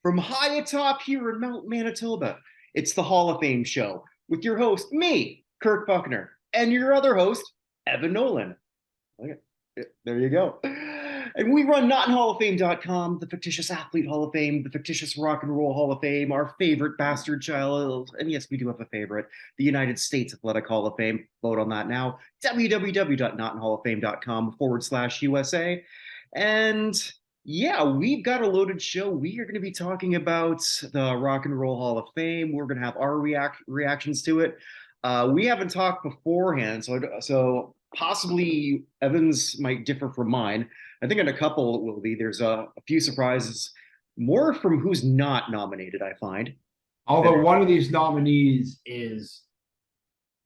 From high atop here in Mount Manitoba, it's the Hall of Fame show with your host, me, Kirk Buchner, and your other host, Evan Nolan. Okay. There you go. And we run notinhallofFame.com, the fictitious athlete Hall of Fame, the fictitious rock and roll Hall of Fame, our favorite bastard child. And yes, we do have a favorite, the United States Athletic Hall of Fame. Vote on that now. www.notinhalloffame.com/USA. And yeah, we've got a loaded show. We are going to be talking about the Rock and Roll Hall of Fame. We're going to have our reactions to it. We haven't talked beforehand, so possibly Evans might differ from mine. I think in a couple it will be. There's a few surprises, more from who's not nominated, I find. Although one of these nominees is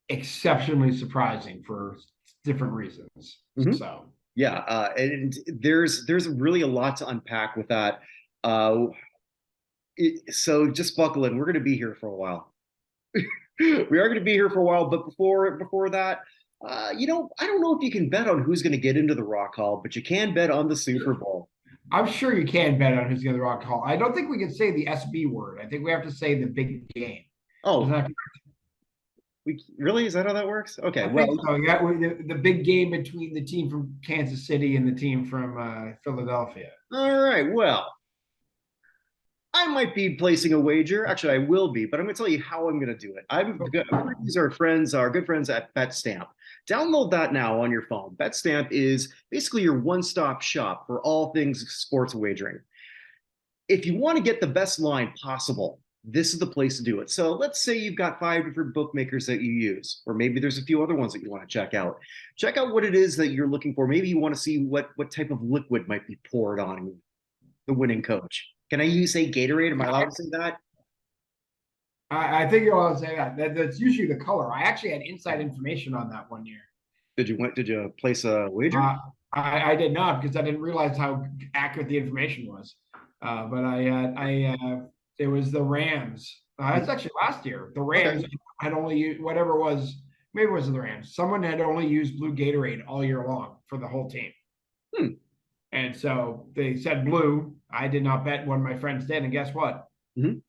exceptionally surprising for different reasons. Mm-hmm. So yeah, and there's really a lot to unpack with that. So just buckle in. We're going to be here for a while. We are going to be here for a while, but before that, I don't know if you can bet on who's going to get into the Rock Hall, but you can bet on the Super Bowl. I'm sure you can bet on who's going to the Rock Hall. I don't think we can say the SB word. I think we have to say the big game. Oh, really? Is that how that works? Okay, I think so. Yeah, the big game between the team from Kansas City and the team from Philadelphia. All right. Well, I might be placing a wager. Actually, I will be, but I'm going to tell you how I'm going to do it. I'm going to use our good friends at BetStamp. Download that now on your phone. BetStamp is basically your one-stop shop for all things sports wagering. If you want to get the best line possible, this is the place to do it. So let's say you've got 5 different bookmakers that you use, or maybe there's a few other ones that you want to check out. Check out what it is that you're looking for. Maybe you want to see what type of liquid might be poured on the winning coach. Can I say Gatorade? Am I allowed to say that? I think you're allowed to say that. That's usually the color. I actually had inside information on that one year. Did you place a wager? I did not, because I didn't realize how accurate the information was. But it was the Rams. It's actually last year. The Rams had only used whatever it was. Maybe it was the Rams. Someone had only used blue Gatorade all year long for the whole team. And so they said blue. I did not bet. One of my friends did, and guess what? Mm-hmm.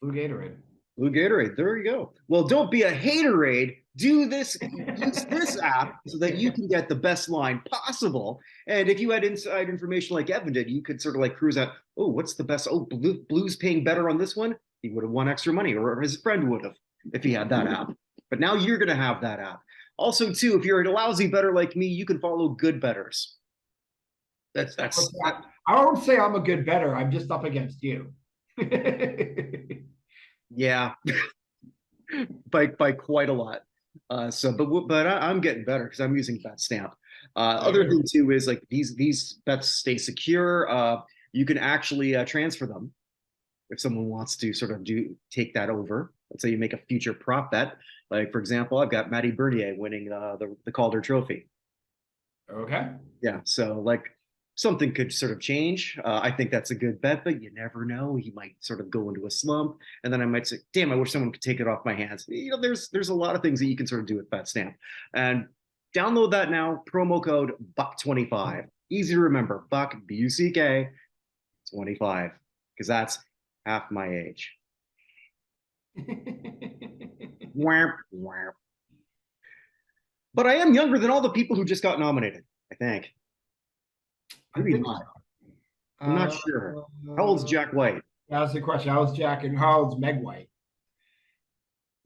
Blue Gatorade. Blue Gatorade. There you go. Well, don't be a haterade. Do this. Use this app so that you can get the best line possible. And if you had inside information like Evan did, you could sort of like cruise out. Oh, what's the best? Oh, Blue's paying better on this one. He would have won extra money, or his friend would have if he had that app. But now you're going to have that app. Also, too, if you're a lousy bettor like me, you can follow good bettors. I won't say I'm a good bettor. I'm just up against you. Yeah, by quite a lot. But I'm getting better because I'm using BetStamp. Other thing too is like these bets stay secure. You can actually transfer them if someone wants to sort of take that over. Let's say you make a future prop bet. Like for example, I've got Matty Bernier winning the Calder Trophy. Okay. Yeah. So like something could sort of change. I think that's a good bet, but you never know. He might sort of go into a slump, and then I might say, "Damn, I wish someone could take it off my hands." There's a lot of things that you can sort of do with BetStamp, and download that now. Promo code Buck25. Easy to remember. Buck BUCK 25, because that's half my age. Whamp, whamp. But I am younger than all the people who just got nominated, I think. Maybe not. I'm not sure. How old's Jack White? That's the question. How old's Jack and how old's Meg White?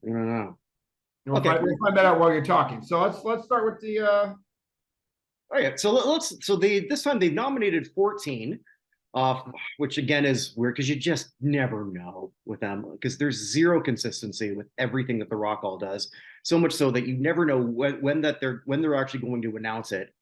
I don't know. We'll find that out while you're talking. So let's start with the. All right. So this time they've nominated 14, which again is weird because you just never know with them because there's zero consistency with everything that the Rock Hall does. So much so that you never know when they're actually going to announce it.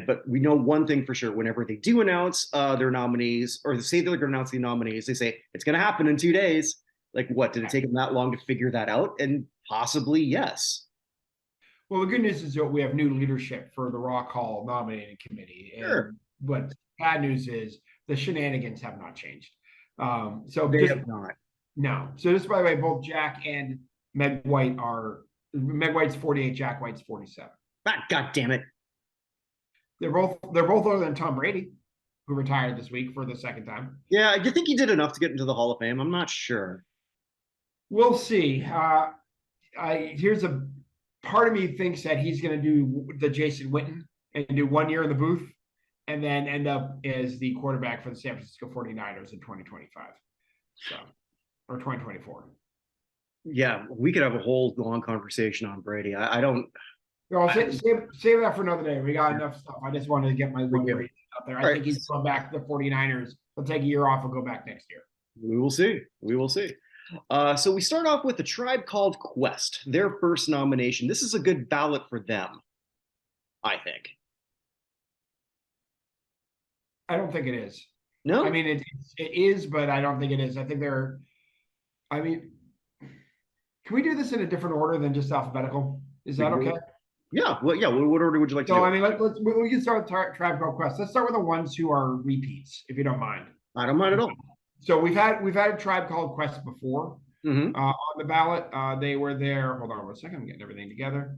But we know one thing for sure: whenever they do announce their nominees, or they say they're going to announce the nominees, they say it's going to happen in 2 days. Like, what did it take them that long to figure that out? And possibly yes. Well, the good news is that we have new leadership for the Rock Hall nominating committee. Sure. But bad news is the shenanigans have not changed. So they have not. No. So this, by the way, both Jack and Meg White Meg White's 48, Jack White's 47. God damn it. They're both older than Tom Brady. who retired this week for the second time. Yeah, do you think he did enough to get into the Hall of Fame? I'm not sure. We'll see. Here's a part of me thinks that he's going to do the Jason Witten and do 1 year in the booth and then end up as the quarterback for the San Francisco 49ers in 2025. So, or 2024. Yeah, we could have a whole long conversation on Brady. I don't. Well, save that for another day. We got enough stuff. I just wanted to get my one Brady out there. I think he's going back to the 49ers. He'll take a year off and go back next year. We will see. We will see. So we start off with the Tribe Called Quest, their first nomination. This is a good ballot for them, I think. I don't think it is. No, I mean it is, but I don't think it is. I think they're. I mean, can we do this in a different order than just alphabetical? Is that okay? Yeah. Well, yeah. What order would you like to do? I mean, we can start with Tribe Called Quest. Let's start with the ones who are repeats, if you don't mind. I don't mind at all. So we've had a Tribe Called Quest before on the ballot. They were there. Hold on one second. I'm getting everything together.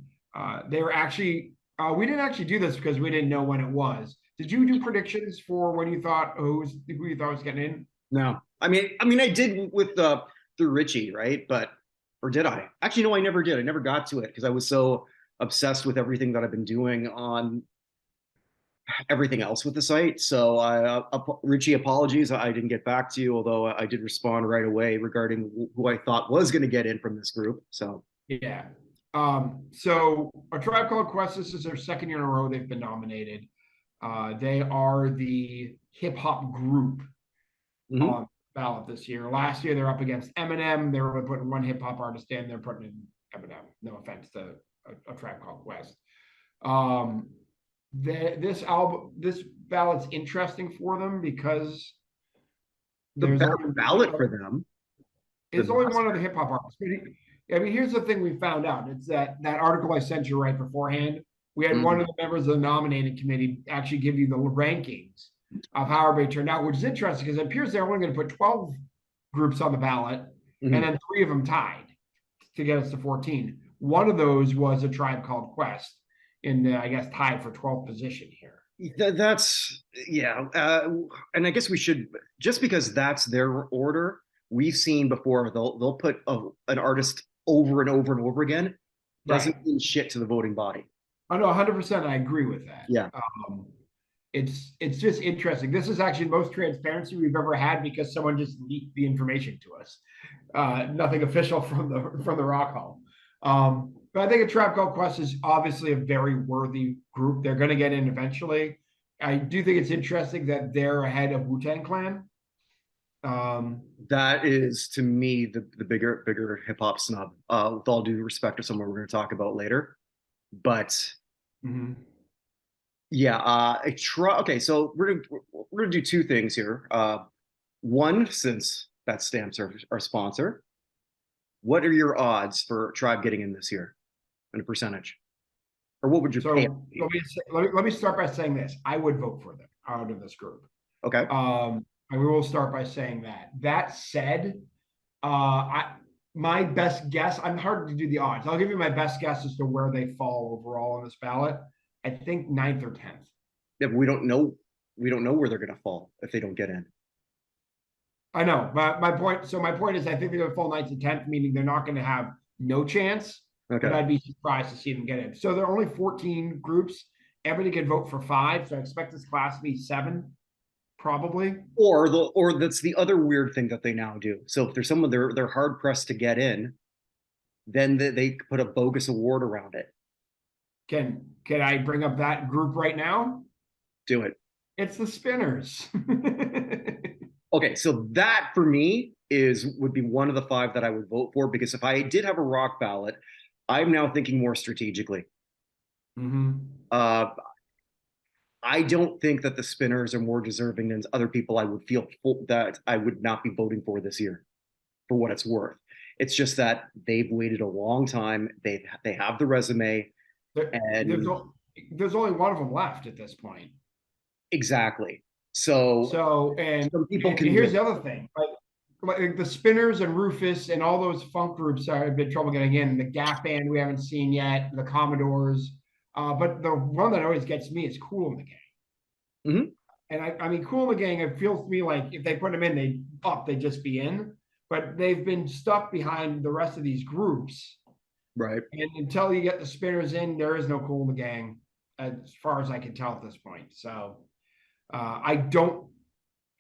They were actually. We didn't actually do this because we didn't know when it was. Did you do predictions for when you thought who you thought was getting in? No. I mean, I did with through Richie, right? But or did I? Actually, no, I never did. I never got to it because I was so obsessed with everything that I've been doing on everything else with the site. So Richie, apologies. I didn't get back to you, although I did respond right away regarding who I thought was going to get in from this group. So yeah. So a Tribe Called Quest, this is their second year in a row they've been nominated. They are the hip hop group on the ballot this year. Last year they're up against Eminem. They were putting one hip hop artist in. They're putting in Eminem. No offense to a Tribe Called Quest. This ballot's interesting for them because there's a ballot for them. There's only one of the hip hop artists. I mean, here's the thing we found out. It's that article I sent you right beforehand. We had one of the members of the nominating committee actually give you the rankings of how everybody turned out, which is interesting because it appears they're only going to put 12 groups on the ballot, and then 3 of them tied to get us to 14. One of those was a Tribe Called Quest, I guess tied for 12th position here. That's and I guess we should, just because that's their order. We've seen before they'll put an artist over and over and over again. Doesn't mean shit to the voting body. Oh no, 100%. I agree with that. Yeah. It's just interesting. This is actually the most transparency we've ever had because someone just leaked the information to us. Nothing official from the Rock Hall. But I think a Tribe Called Quest is obviously a very worthy group. They're going to get in eventually. I do think it's interesting that they're ahead of Wu-Tang Clan. That is, to me, the bigger hip hop snub. With all due respect to someone we're going to talk about later, but yeah, okay, so we're gonna do 2 things here. One, since that stamps our sponsor, what are your odds for Tribe getting in this year in a percentage, or what would you pay? Let me start by saying this: I would vote for them out of this group. Okay. I will start by saying that. That said, my best guess, I'm hard to do the odds. I'll give you my best guess as to where they fall overall on this ballot. I think 9th or 10th. Yeah, but we don't know where they're going to fall if they don't get in. I know, but my point is I think they're going to fall 9th to 10th, meaning they're not going to have no chance. Okay. But I'd be surprised to see them get in. So there are only 14 groups. Everybody can vote for 5. So I expect this class to be 7. Probably. Or that's the other weird thing that they now do. So if there's someone they're hard pressed to get in, then they put a bogus award around it. Can I bring up that group right now? Do it. It's the Spinners. Okay, so that for me would be one of the 5 that I would vote for, because if I did have a rock ballot, I'm now thinking more strategically. I don't think that the Spinners are more deserving than other people I would feel that I would not be voting for this year, for what it's worth. It's just that they've waited a long time. They have the resume. There's only one of them left at this point. Exactly. So and some people can. Here's the other thing, like the Spinners and Rufus and all those funk groups are have been trouble getting in. The Gap Band we haven't seen yet. The Commodores. But the one that always gets me is Kool and the Gang. And I mean, Cool and the Gang, it feels to me like if they put them in, they'd just be in. But they've been stuck behind the rest of these groups. Right. And until you get the spinners in, there is no Cool in the Gang, as far as I can tell at this point. So I don't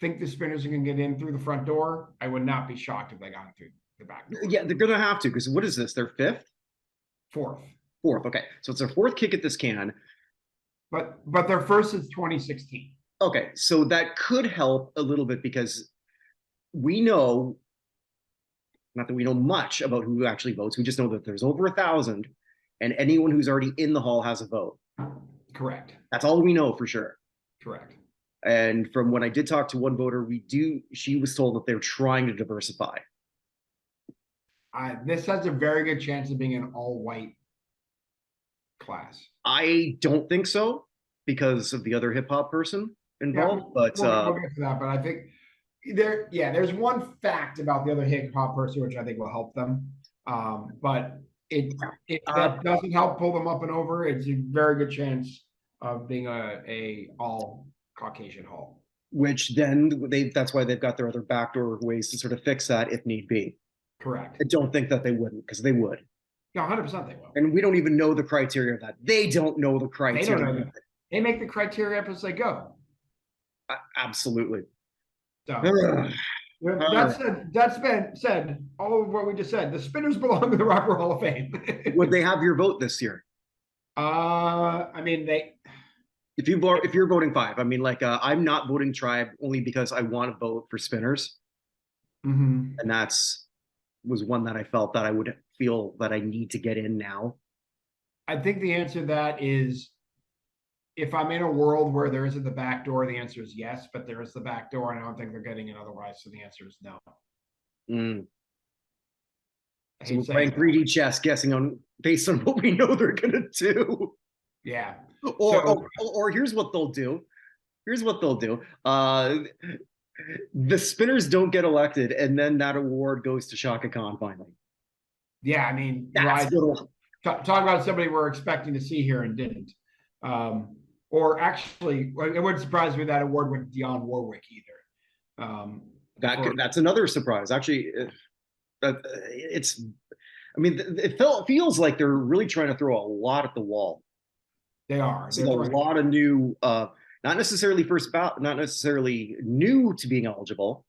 think the spinners are going to get in through the front door. I would not be shocked if they got through the back door. Yeah, they're gonna have to, because what is this? Their fifth? Fourth. Fourth. Okay. So it's their fourth kick at this can. But their first is 2016. Okay. So that could help a little bit because we know, not that we know much about who actually votes, we just know that there's over 1,000 and anyone who's already in the hall has a vote. Correct. That's all we know for sure. Correct. And from when I did talk to one voter, she was told that they're trying to diversify. This has a very good chance of being an all-white class. I don't think so because of the other hip hop person involved. Yeah, but we'll get to that. But I think there's one fact about the other hip hop person which I think will help them. But if that doesn't help pull them up and over, it's a very good chance of being a all Caucasian hall. Which then that's why they've got their other backdoor ways to sort of fix that if need be. Correct. I don't think that they wouldn't, because they would. Yeah, 100% they will. And we don't even know the criteria of that. They don't know the criteria. They don't know that. They make the criteria up as they go. Absolutely. So that's been said. All of what we just said. The spinners belong to the Rock and Roll Hall of Fame. Would they have your vote this year? I mean, if you're voting 5, I mean, like I'm not voting Tribe only because I want to vote for spinners. Mm-hmm. And was one that I felt that I would feel that I need to get in now. I think the answer to that is, if I'm in a world where there isn't the back door, the answer is yes, but there is the back door, and I don't think they're getting it otherwise. So the answer is no. So we're playing 3D chess, guessing on based on what we know they're gonna do. Yeah. Or here's what they'll do. The spinners don't get elected, and then that award goes to Shaka Khan finally. Yeah, I mean, talk about somebody we're expecting to see here and didn't. Or actually, it wouldn't surprise me that award went to Dionne Warwick either. That's another surprise. Actually, it feels like they're really trying to throw a lot at the wall. They are. There's a lot of new, not necessarily not necessarily new to being eligible.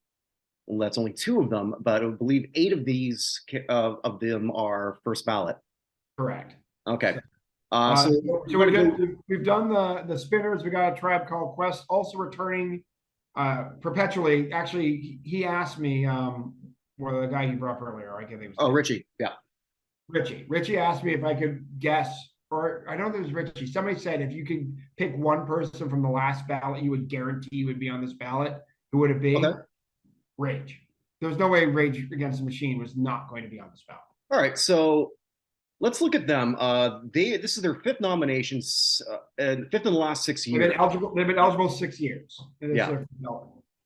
Well, that's only 2 of them, but I believe 8 of these of them are first ballot. Correct. Okay. So we've done the spinners. We got a Tribe Called Quest also returning perpetually. Actually, he asked me, well, the guy you brought up earlier, I can't think of his name. Richie. Yeah. Richie asked me if I could guess, or I don't think it was Richie. Somebody said if you could pick one person from the last ballot, you would guarantee would be on this ballot. Who would it be? Okay. Rage. There's no way Rage Against the Machine was not going to be on this ballot. All right, so let's look at them. This is their 5th nominations, and 5th in the last 6 years. They've been eligible 6 years. Yeah.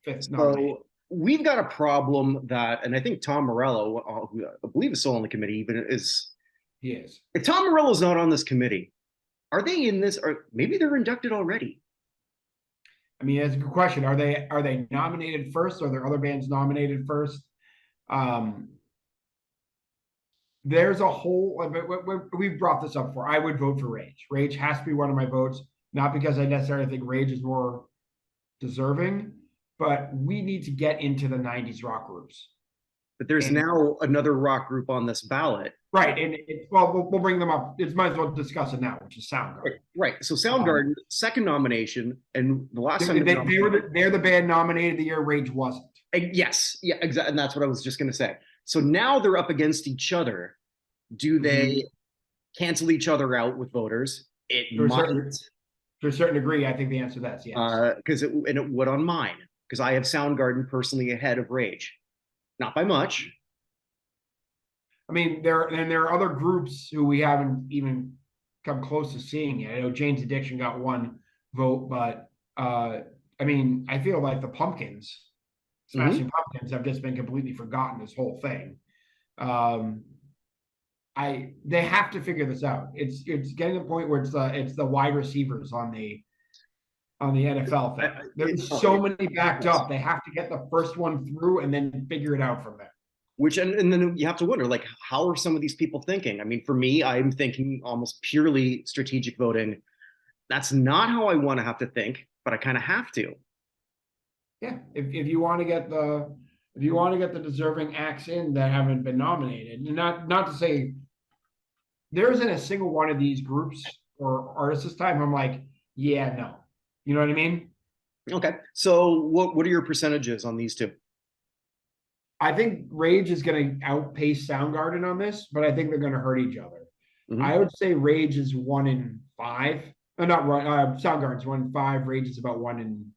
Fifth so we've got a problem that, and I think Tom Morello, who I believe is still on the committee, even is. He is. If Tom Morello's not on this committee, are they in this? Or maybe they're inducted already. I mean, that's a good question. Are they nominated first? Or are there other bands nominated first? There's a whole. We've brought this up before. I would vote for Rage. Rage has to be one of my votes, not because I necessarily think Rage is more deserving, but we need to get into the '90s rock groups. But there's now another rock group on this ballot. Right, and we'll bring them up. It's might as well discuss it now, which is Soundgarden. Right. So Soundgarden, 2nd nomination, and the last time they're the band nominated the year Rage wasn't. Yes, yeah, exactly, and that's what I was just going to say. So now they're up against each other. Do they cancel each other out with voters? To a certain degree, I think the answer to that's yes. Because it would on mine, because I have Soundgarden personally ahead of Rage, not by much. I mean, there are other groups who we haven't even come close to seeing yet. I know Jane's Addiction got 1 vote, but I mean, I feel like the Pumpkins, Smashing Pumpkins, have just been completely forgotten this whole thing. They have to figure this out. It's getting to the point where it's the wide receivers on on the NFL thing. There's so many backed up. They have to get the first one through and then figure it out from there. Which and then you have to wonder, like, how are some of these people thinking? I mean, for me, I'm thinking almost purely strategic voting. That's not how I want to have to think, but I kind of have to. Yeah, if you want to get the deserving acts in that haven't been nominated, and not to say there isn't a single one of these groups or artists this time I'm like, yeah, no. You know what I mean? Okay. So what are your percentages on these two? I think Rage is going to outpace Soundgarden on this, but I think they're going to hurt each other. Mhm. I would say Rage is 1 in 5. Not right. Soundgarden's 1 in 5. Rage is about 1 in.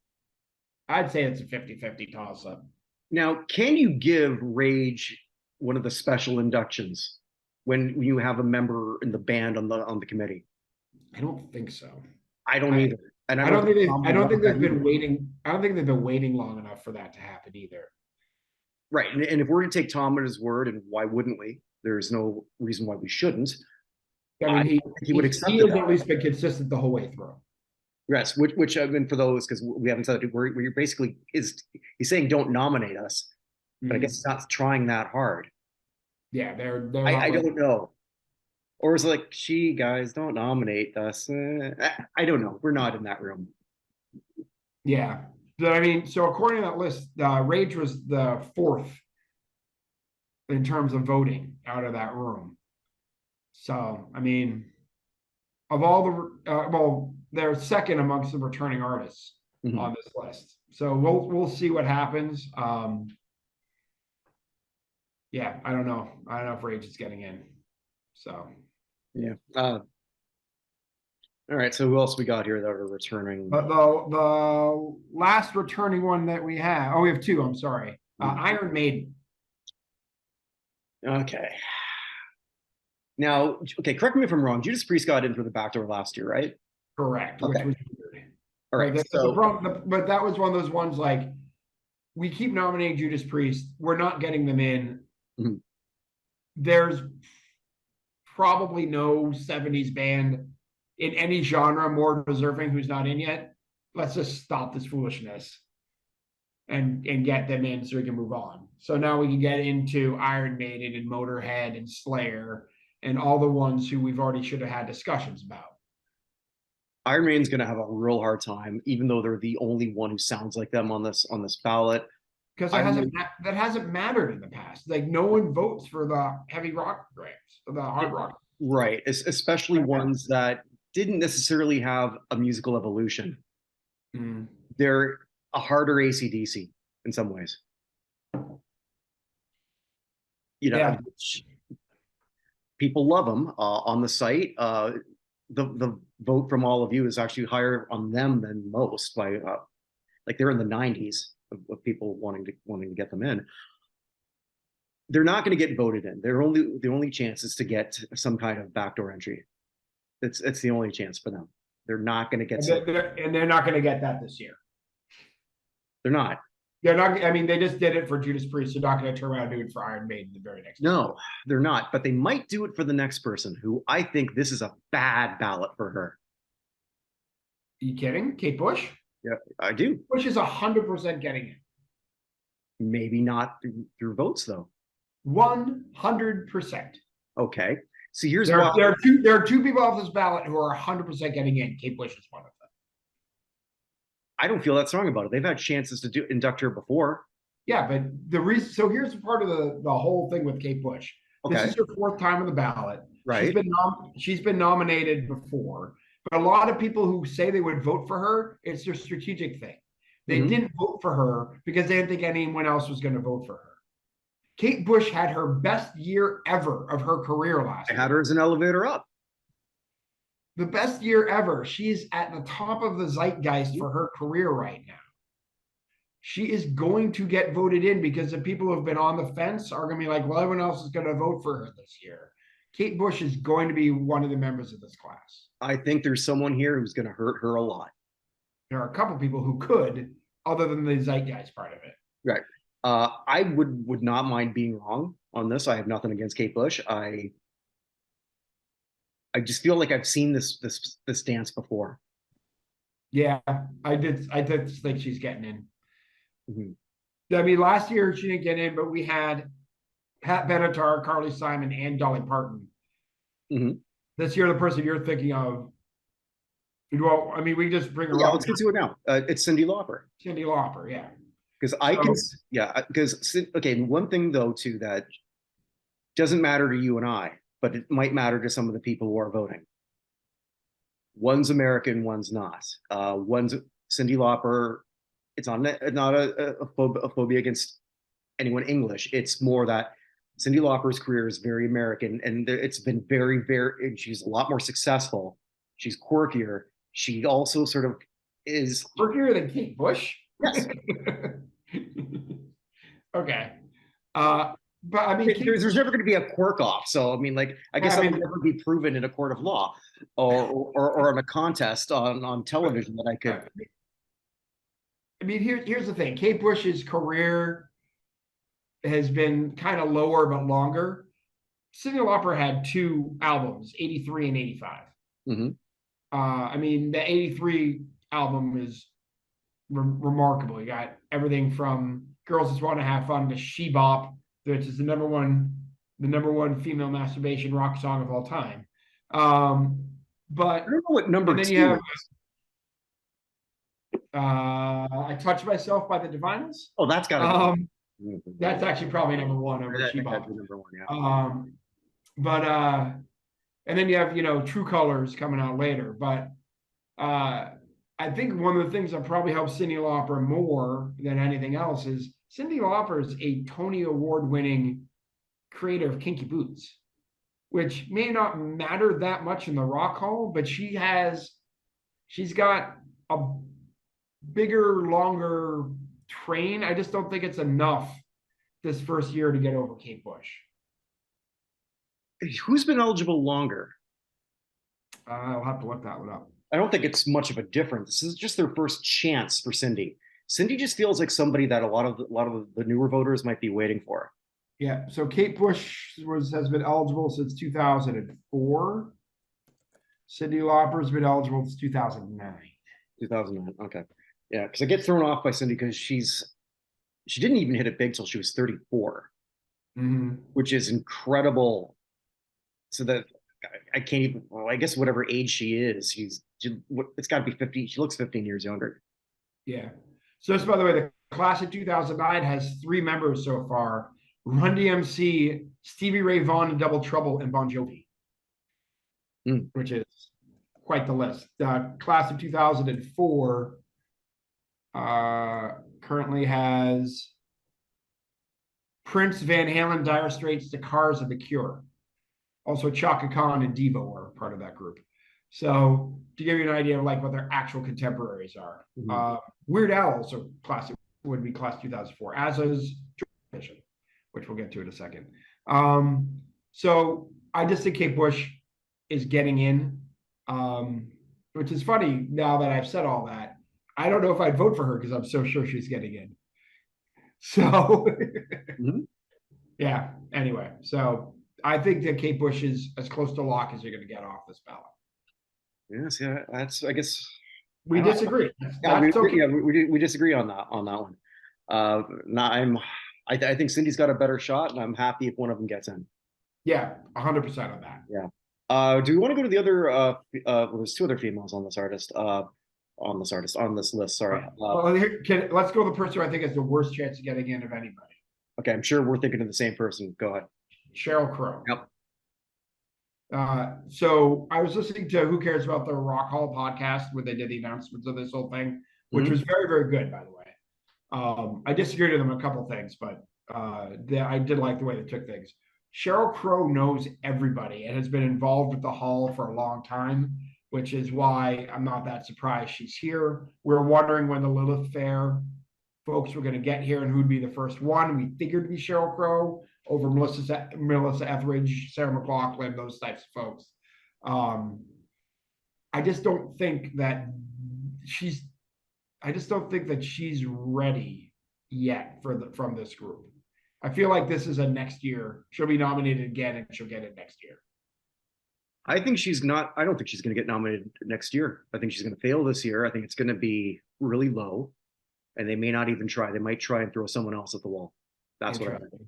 I'd say it's a 50-50 toss up. Now, can you give Rage one of the special inductions when you have a member in the band on the committee? I don't think so. I don't either. And I don't think they've been waiting. I don't think they've been waiting long enough for that to happen either. Right. And if we're going to take Tom at his word, and why wouldn't we? There's no reason why we shouldn't. I mean, he would accept he that. has at least been consistent the whole way through. Yes, which I mean, for those, because we haven't said it, where you're basically he's saying don't nominate us, but I guess it's not trying that hard. Yeah, they're I don't know. Or is it like, gee, guys, don't nominate us? I don't know. We're not in that room. Yeah. I mean, so according to that list, Rage was the 4th in terms of voting out of that room. So, I mean, of all the they're second amongst the returning artists on this list. So we'll see what happens. Yeah, I don't know. I don't know if Rage is getting in. So yeah. All right. So who else we got here that are returning? But the last returning one that we have, we have 2. I'm sorry, Iron Maiden. Okay. Now, okay, correct me if I'm wrong. Judas Priest got in for the back door last year, right? Correct. Okay. Which was weird. All right. But that was one of those ones like we keep nominating Judas Priest. We're not getting them in. Mm-hmm. There's probably no 70s band in any genre more deserving who's not in yet. Let's just stop this foolishness and get them in so we can move on. So now we can get into Iron Maiden and Motorhead and Slayer and all the ones who we've already should have had discussions about. Iron Maiden's going to have a real hard time, even though they're the only one who sounds like them on this ballot. Because that hasn't mattered in the past. Like no one votes for the heavy rock grams, the hard rock. Right, especially ones that didn't necessarily have a musical evolution. They're a harder AC/DC in some ways. You know, yeah. People love them on the site. The vote from all of you is actually higher on them than most by like they're in the 90s of people wanting to get them in. They're not going to get voted in. The only chance is to get some kind of backdoor entry. It's the only chance for them. They're not going to get. They're not going to get that this year. They're not. They're not. I mean, they just did it for Judas Priest. They're not going to turn around and do it for Iron Maiden the very next. No, they're not. But they might do it for the next person, who I think this is a bad ballot for her. Are you kidding? Kate Bush? Yeah, I do. Bush is 100% getting it. Maybe not through votes though. 100%. Okay. So here's there are two people off this ballot who are 100% getting in. Kate Bush is one of them. I don't feel that strong about it. They've had chances to induct her before. Yeah, but the reason. So here's part of the whole thing with Kate Bush. Okay. This is her 4th time on the ballot. Right. She's been nominated before, but a lot of people who say they would vote for her, it's their strategic thing. They didn't vote for her because they didn't think anyone else was going to vote for her. Kate Bush had her best year ever of her career last year. I had her as an elevator up. The best year ever. She's at the top of the zeitgeist for her career right now. She is going to get voted in because the people who have been on the fence are going to be like, well, everyone else is going to vote for her this year. Kate Bush is going to be one of the members of this class. I think there's someone here who's going to hurt her a lot. There are a couple people who could, other than the zeitgeist part of it. Right. I would not mind being wrong on this. I have nothing against Kate Bush. I just feel like I've seen this dance before. Yeah, I did think she's getting in. Mhm. I mean, last year she didn't get in, but we had Pat Benatar, Carly Simon, and Dolly Parton. Mhm. This year, the person you're thinking of, well, I mean, we just bring her Yeah, up let's now. get to it now. It's Cyndi Lauper. Cyndi Lauper, yeah. Because I can, So yeah, because, okay, one thing though, too, that doesn't matter to you and I, but it might matter to some of the people who are voting. One's American, one's not. One's Cyndi Lauper. It's not a phobia against anyone English. It's more that Cyndi Lauper's career is very American, and it's been very, very. And she's a lot more successful. She's quirkier. She also sort of is. quirkier than Kate Bush. Yes, Okay. Uh, but I mean, Kate, there's never going to be a quirk off. So I mean, like, I guess I that will mean, never be proven in a court of law, or on a contest on television that I could. here's the thing. Kate Bush's career has been kind of lower but longer. Cyndi Lauper had two albums, 83 and 85. Mhm. I mean, the 83 album is remarkable. You got everything from Girls Just Want to Have Fun to She Bop, which is the number one female masturbation rock song of all time. I But don't know what number and then you two have is. I Touch Myself by the Divinyls. Oh, that's got to be. Um, that's actually probably number one over I She think that'd Bop. be number one. Yeah. But and then you have True Colors coming out later. But I think one of the things that probably helps Cyndi Lauper more than anything else is Cyndi Lauper is a Tony Award winning creator of Kinky Boots, which may not matter that much in the Rock Hall, but she's got a bigger, longer train. I just don't think it's enough this first year to get over Kate Bush. Who's been eligible longer? I'll have to look that one up. I don't think it's much of a difference. This is just their first chance for Cyndi. Cyndi just feels like somebody that a lot of the newer voters might be waiting for. Yeah, so Kate Bush has been eligible since 2004. Cyndi Lauper's been eligible since 2009. 2009. Okay. Yeah, because I get thrown off by Cyndi because she didn't even hit it big till she was 34, Mm-hmm. which is incredible. So that I can't even. Well, I guess whatever age she is, it's got to be 50. She looks 15 years younger. Yeah. So just by the way, the class of 2009 has three members so far: Run DMC, Stevie Ray Vaughan and Double Trouble, and Bon Jovi, which is quite the list. The class of 2004 currently has Prince, Van Halen, Dire Straits, The Cars, and The Cure. Also, Chaka Khan and Devo are part of that group. So to give you an idea of like what their actual contemporaries are, Weird Al also would be class 2004, as is Vision, which we'll get to in a second. So I just think Kate Bush is getting in, which is funny now that I've said all that. I don't know if I'd vote for her because I'm so sure she's getting in. So yeah. Anyway, so I think that Kate Bush is as close to lock as you're going to get off this ballot. Yes, yeah, that's. I guess we disagree. That's okay. Yeah, we disagree on that one. I think Cyndi's got a better shot, and I'm happy if one of them gets in. Yeah, 100% on that. Yeah. Do we want to go to the other? Well, there's two other females on this list. Sorry. Let's go to the person who I think has the worst chance of getting in of anybody. Okay, I'm sure we're thinking of the same person. Go ahead. Sheryl Crow. Yep. So I was listening to Who Cares About the Rock Hall podcast where they did the announcements of this whole thing, which was very, very good, by the way. I disagreed with them on a couple of things, but I did like the way they took things. Sheryl Crow knows everybody and has been involved with the Hall for a long time, which is why I'm not that surprised she's here. We're wondering when the Lilith Fair folks were going to get here and who'd be the first one. We figured it'd be Sheryl Crow over Melissa Etheridge, Sarah McLachlan, those types of folks. I just don't think that she's ready yet from this group. I feel like this is a next year. She'll be nominated again and she'll get it next year. I think she's not. I don't think she's going to get nominated next year. I think she's going to fail this year. I think it's going to be really low, and they may not even try. They might try and throw someone else at the wall. That's what I think.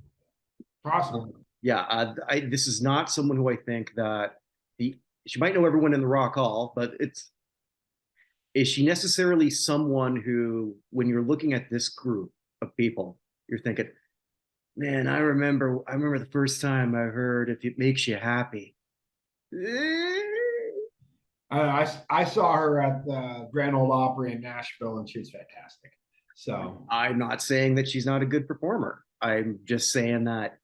Possible. Yeah, this is not someone who I think that the she might know everyone in the Rock Hall, but it's is she necessarily someone who, when you're looking at this group of people, you're thinking, man, I remember the first time I heard if it makes you happy. I saw her at the Grand Ole Opry in Nashville, and she was fantastic. So I'm not saying that she's not a good performer. I'm just saying that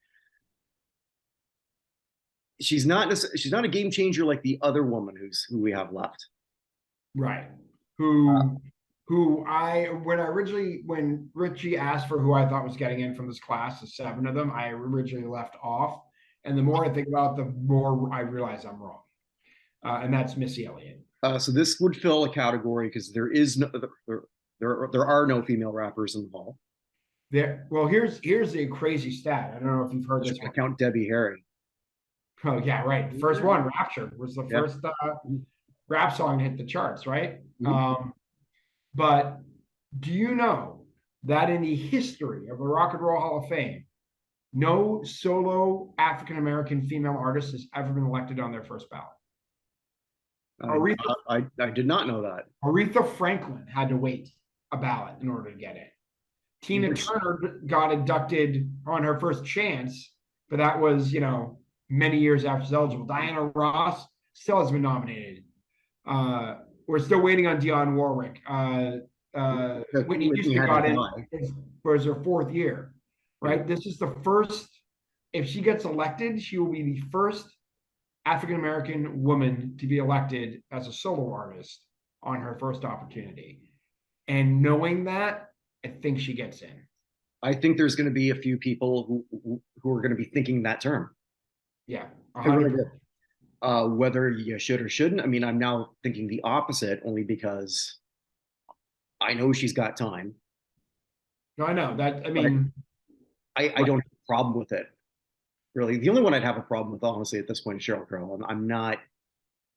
she's not a game changer like the other woman who we have left. right, who I when Richie asked for who I thought was getting in from this class, the 7 of them, I originally left off, and the more I think about it, the more I realize I'm wrong, and that's Missy Elliott. So this would fill a category because there are no female rappers in the hall. Well, here's a crazy stat. I don't know if you've heard this one. Count Debbie Harry. Oh yeah, right. The first one, Rapture, was the first rap song to hit the charts, right? Mm-hmm. But do you know that in the history of the Rock and Roll Hall of Fame, no solo African American female artist has ever been elected on their first ballot? I did not know that. Aretha Franklin had to wait a ballot in order to get in. Tina Turner got inducted on her first chance, but that was, many years after she's eligible. Diana Ross still has been nominated. We're still waiting on Dionne Warwick. Whitney Houston got in. It was her 4th year, right? This is the first. If she gets elected, she will be the first African American woman to be elected as a solo artist on her first opportunity. And knowing that, I think she gets in. I think there's going to be a few people who are going to be thinking that term. Yeah. Whether you should or shouldn't. I mean, I'm now thinking the opposite, only because I know she's got time. No, I know that. I mean, I don't have a problem with it. Really, the only one I'd have a problem with, honestly, at this point, is Sheryl Crow. I'm not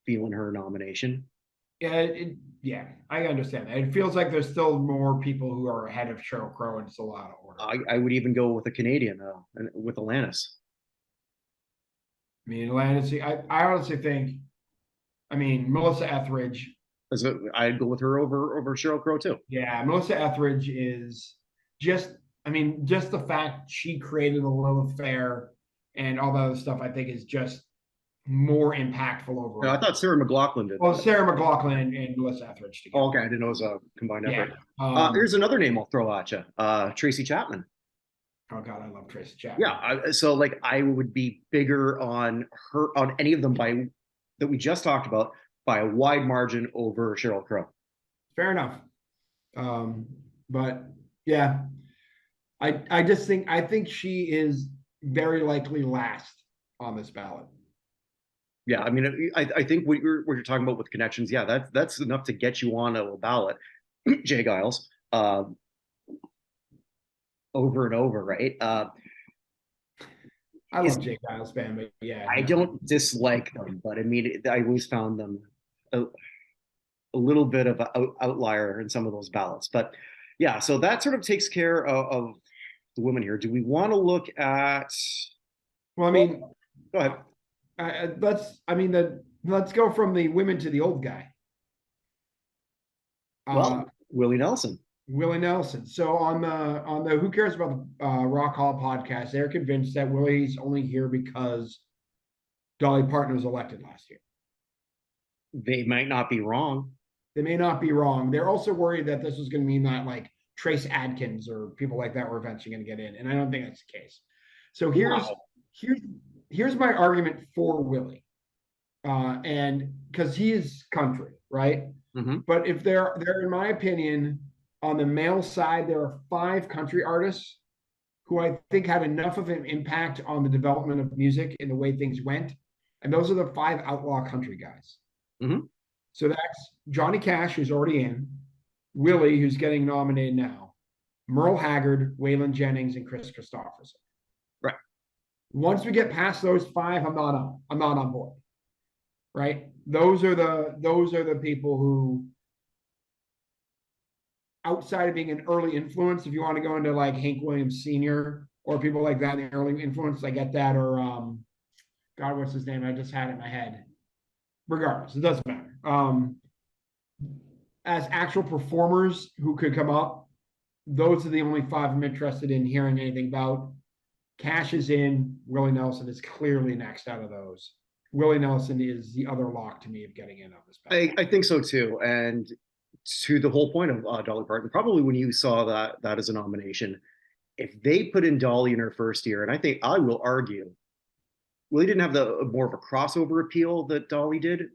feeling her nomination. Yeah, I understand that. It feels like there's still more people who are ahead of Sheryl Crow, and it's a lot of order. I would even go with a Canadian, with Alanis. I mean, Alanis. I honestly think. I mean, Melissa Etheridge. I'd go with her over Sheryl Crow too. Yeah, Melissa Etheridge is just. I mean, just the fact she created a Lilith Fair and all that other stuff, I think, is just more impactful overall. No, I thought Sarah McLachlan did. Well, Sarah McLachlan and Melissa Etheridge together. Oh, okay, I didn't know it was a combined effort. Yeah. Here's another name I'll throw at you: Tracy Chapman. Oh God, I love Tracy Chapman. Yeah, so I would be bigger on any of them that we just talked about by a wide margin over Sheryl Crow. Fair enough. But yeah, I just think she is very likely last on this ballot. Yeah, I mean, I think what you're talking about with connections, yeah, that's enough to get you on a ballot. Jay Giles, over and over, right? I love Jay Giles band, but yeah, I don't dislike them, but I mean, I always found them a little bit of an outlier in some of those ballots. But yeah, so that sort of takes care of the women here. Do we want to look at? Well, I mean, go ahead. Let's go from the women to the old guy. Willie Nelson. Willie Nelson. So on the Who Cares About the Rock Hall podcast, they're convinced that Willie's only here because Dolly Parton was elected last year. They might not be wrong. They may not be wrong. They're also worried that this was going to mean that Trace Adkins or people like that were eventually going to get in, and I don't think that's the case. So here's my argument for Willie, and because he is country, right? Mm-hmm. But if they're in my opinion, on the male side, there are 5 country artists who I think had enough of an impact on the development of music and the way things went, and those are the 5 outlaw country guys. Mm-hmm. So that's Johnny Cash, who's already in, Willie, who's getting nominated now, Merle Haggard, Waylon Jennings, and Chris Christopherson. Right. Once we get past those 5, I'm not on board. right? Those are the people who, outside of being an early influence, if you want to go into like Hank Williams Sr. or people like that, the early influence, I get that. Or God, what's his name? I just had it in my head. Regardless, it doesn't matter. As actual performers who could come up, those are the only five I'm interested in hearing anything about. Cash is in. Willie Nelson is clearly next out of those. Willie Nelson is the other lock to me of getting in on this battle. I think so too. And to the whole point of Dolly Parton, probably when you saw that as a nomination, if they put in Dolly in her first year, and I think I will argue, Willie didn't have the more of a crossover appeal that Dolly did,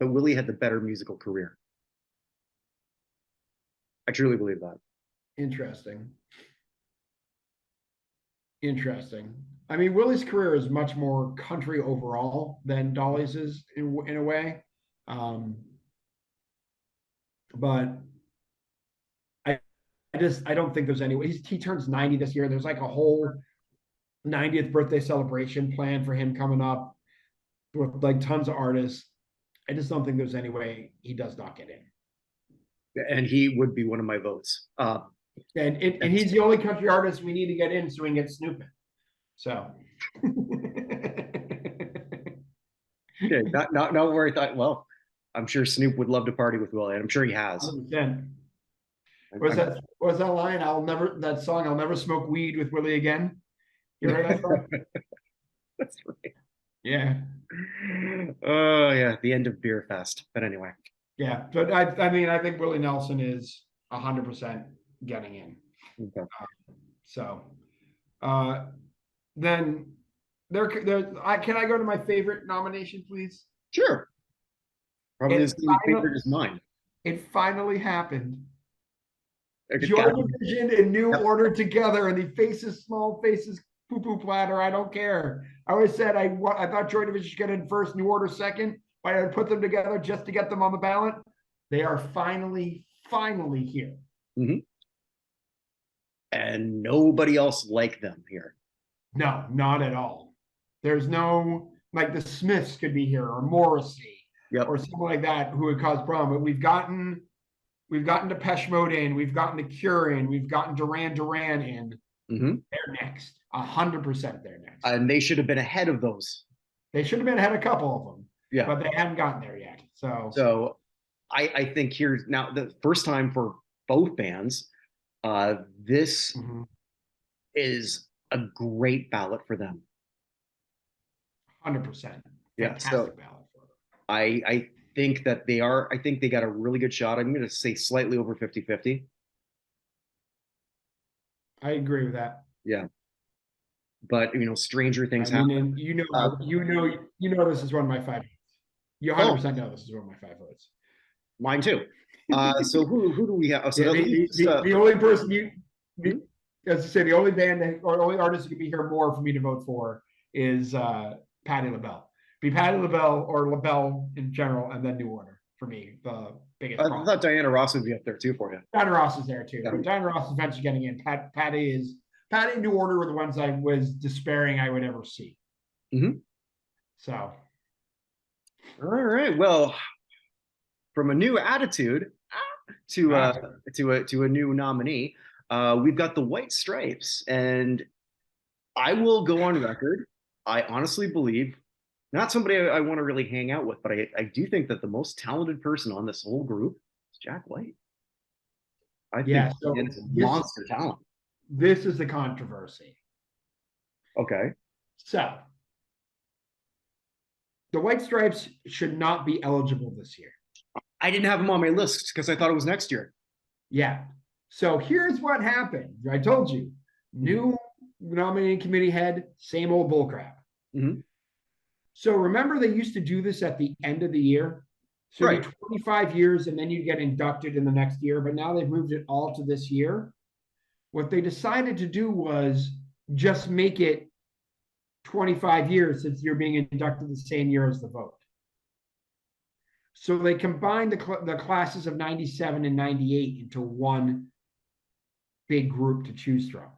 but Willie had the better musical career. I truly believe that. Interesting. Interesting. I mean, Willie's career is much more country overall than Dolly's is in a way. But I don't think there's any way. He turns 90 this year. There's like a whole 90th birthday celebration plan for him coming up with like tons of artists. I just don't think there's any way he does not get in. And he would be one of my votes. And he's the only country artist we need to get in so we can get Snoop in. So yeah, not where I thought. Well, I'm sure Snoop would love to party with Willie, and I'm sure he has. 100%. Was that line? That song. I'll never smoke weed with Willie again. You heard that song? That's right. Yeah. Oh yeah, the end of Beer Fest. But anyway. Yeah, but I mean, I think Willie Nelson is 100% getting in. Okay. Then can I go to my favorite nomination, please? Sure. Probably the same favorite as mine. It finally happened. Joy Division and New Order together, and the faces, small faces, poo-poo platter. I don't care. I always said I thought Joy Division should get in first, New Order second. But I put them together just to get them on the ballot. They are finally here. Mm-hmm. And nobody else like them here. No, not at all. There's no, like, the Smiths could be here, or Morrissey, or something like that, who would cause problem. But we've gotten Depeche Mode in, we've gotten The Cure in, we've gotten Duran Duran in. Mm-hmm. They're next, 100%. They're next, and they should have been ahead of those. They should have been ahead of a couple of them. Yeah, but they haven't gotten there yet. So I think here's now the first time for both bands. This is a great ballot for them. 100%. Yeah. So ballot for them. I think that they are. I think they got a really good shot. I'm going to say slightly over 50-50. I agree with that. Yeah. But stranger things happen. You know, this is one of my five. You 100% know this is one of my five votes. Mine too. So who do we have? Oh, so the only person as I say, the only band or only artist who could be here more for me to vote for is Patti LaBelle. Be Patti LaBelle or LaBelle in general, and then New Order for me. The biggest. I thought Diana Ross would be up there too for you. Diana Ross is there too. But Diana Ross is eventually getting in. Patti and New Order were the ones I was despairing I would ever see. Mm-hmm. So. All right. Well, from a new attitude to a new nominee, we've got the White Stripes, and I will go on record. I honestly believe not somebody I want to really hang out with, but I do think that the most talented person on this whole group is Jack White. I think it's monster talent. This is the controversy. Okay. So the White Stripes should not be eligible this year. I didn't have them on my list because I thought it was next year. Yeah. So here's what happened. I told you, new nominating committee head, same old bullcrap. Mm-hmm. So remember they used to do this at the end of the year? So right. 25 years and then you get inducted in the next year, but now they've moved it all to this year. What they decided to do was just make it 25 years since you're being inducted the same year as the vote. So they combined the classes of 97 and 98 into one big group to choose from.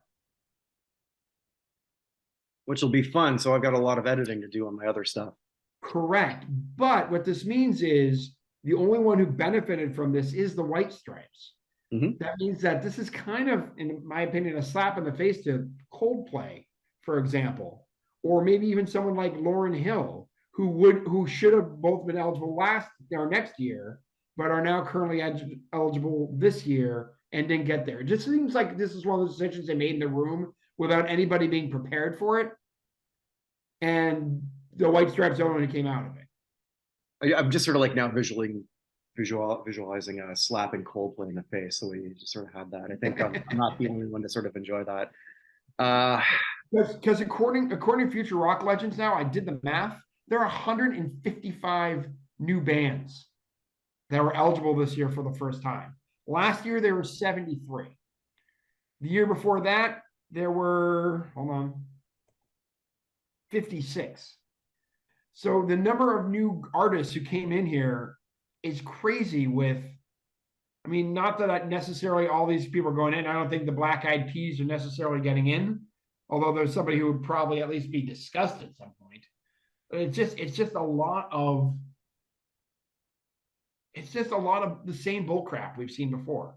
Which will be fun. So I've got a lot of editing to do on my other stuff. Correct. But what this means is the only one who benefited from this is the White Stripes. Mhm. That means that this is kind of, in my opinion, a slap in the face to Coldplay, for example, or maybe even someone like Lauryn Hill, who should have both been eligible last or next year, but are now currently eligible this year and didn't get there. It just seems like this is one of those decisions they made in the room without anybody being prepared for it. And the White Stripes the only one who came out of it. I'm just sort of like now visualizing slapping Coldplay in the face the way you just sort of had that. I think I'm not the only one to sort of enjoy that. Because according to Future Rock Legends now, I did the math. There are 155 new bands that were eligible this year for the first time. Last year there were 73. The year before that there were 56. So the number of new artists who came in here is crazy. I mean, not that necessarily all these people are going in. I don't think the Black Eyed Peas are necessarily getting in, although there's somebody who would probably at least be discussed at some point. But it's just a lot of the same bullcrap we've seen before,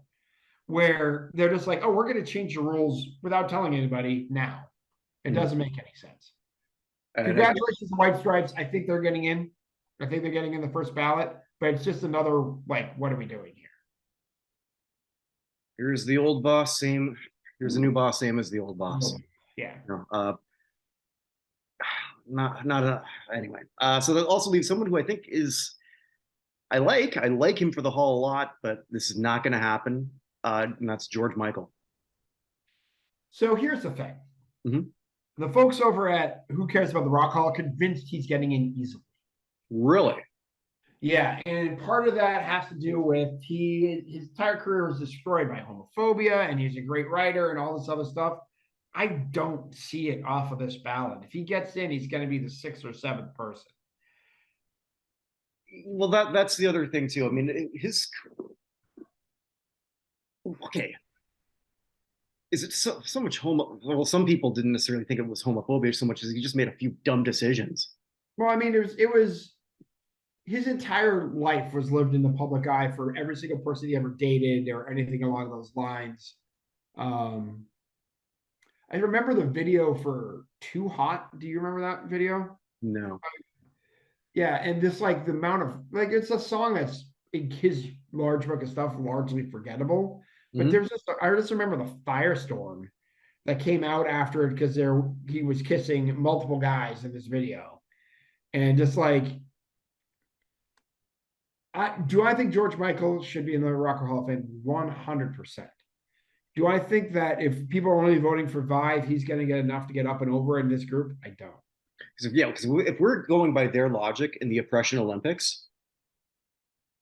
where they're just like, oh, we're going to change the rules without telling anybody now. It doesn't make any sense. Congratulations to White Stripes. I think they're getting in. I think they're getting in the first ballot, but it's just another, like, what are we doing here? Here's the old boss, same. Here's the new boss, same as the old boss. Yeah. Anyway. So that also leaves someone who I think is I like him for the Hall a lot, but this is not going to happen. And that's George Michael. So here's the thing. Mhm. The folks over at Who Cares About the Rock Hall are convinced he's getting in easily. Really? Yeah, and part of that has to do with his entire career was destroyed by homophobia, and he's a great writer and all this other stuff. I don't see it off of this ballot. If he gets in, he's going to be the sixth or seventh person. Well, that's the other thing too. I mean, okay. Is it so much Well, some people didn't necessarily think it was homophobia so much as he just made a few dumb decisions. Well, I mean, it was his entire life was lived in the public eye for every single person he ever dated or anything along those lines. I remember the video for Too Hot. Do you remember that video? No. Yeah, and this like the amount of like it's a song that's in his large book of stuff largely forgettable. But there's just I just remember the firestorm that came out after it because he was kissing multiple guys in this video. And just like I think George Michael should be in the Rock and Roll Hall of Fame 100%. Do I think that if people are only voting for Vive, he's going to get enough to get up and over in this group? I don't. Because if we're going by their logic in the oppression Olympics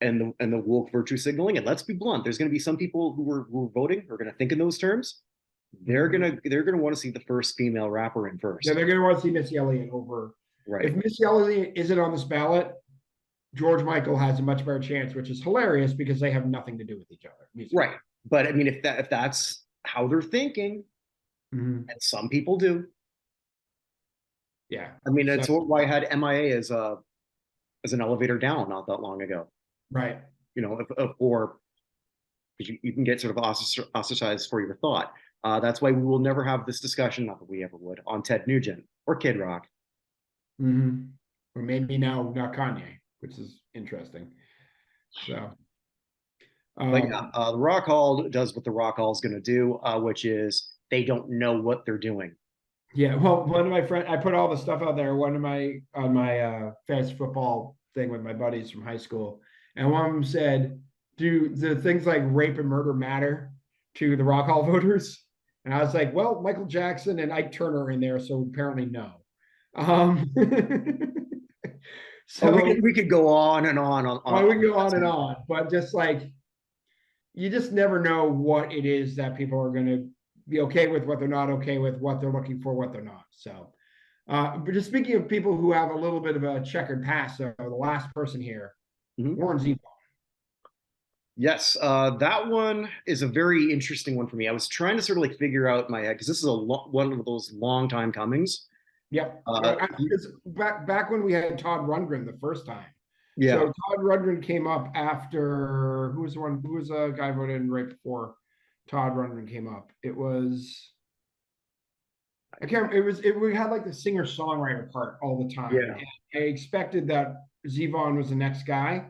and the woke virtue signaling, and let's be blunt, there's going to be some people who are voting who are going to think in those terms. They're gonna want to see the first female rapper in first. Yeah, they're going to want to see Missy Elliott over. Right. If Missy Elliott isn't on this ballot, George Michael has a much better chance, which is hilarious because they have nothing to do with each other. Right. But I mean, if that's how they're thinking, and some people do. Yeah. I mean, that's why I had MIA as an elevator down not that long ago. Right. You know, or you can get sort of ostracized for your thought. That's why we will never have this discussion, not that we ever would, on Ted Nugent or Kid Rock. Or maybe now not Kanye, which is interesting. So, the Rock Hall does what the Rock Hall is going to do, which is they don't know what they're doing. Yeah, well, one of my friends, I put all the stuff out there. On my fantasy football thing with my buddies from high school, and one of them said, "Do the things like rape and murder matter to the Rock Hall voters?" And I was like, "Well, Michael Jackson and Ike Turner are in there, so apparently no." So we could go on and on. We can go on and on, but just like you just never know what it is that people are going to be okay with, what they're not okay with, what they're looking for, what they're not. So, but just speaking of people who have a little bit of a checkered past, so the last person here, Warren Zevon. Yes, that one is a very interesting one for me. I was trying to sort of like figure out my head because this is one of those long time comings. Yep. Uh, Because back when we had Todd Rundgren the first time. yeah. So Todd Rundgren came up after who was the one? Who was a guy voted in right before Todd Rundgren came up? It was I can't. We had like the singer songwriter part all the time. Yeah. And I expected that Zevon was the next guy.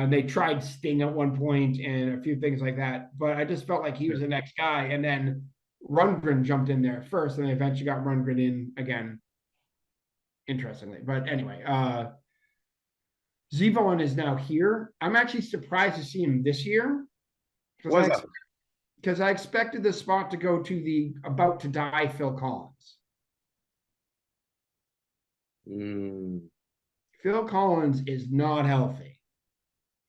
They tried Sting at one point and a few things like that, but I just felt like he was the next guy. And then Rundgren jumped in there first, and they eventually got Rundgren in again. Interestingly, but anyway, Zevon is now here. I'm actually surprised to see him this year What's because that? I expected the spot to go to the about to die Phil Collins. Mm, Phil Collins is not healthy.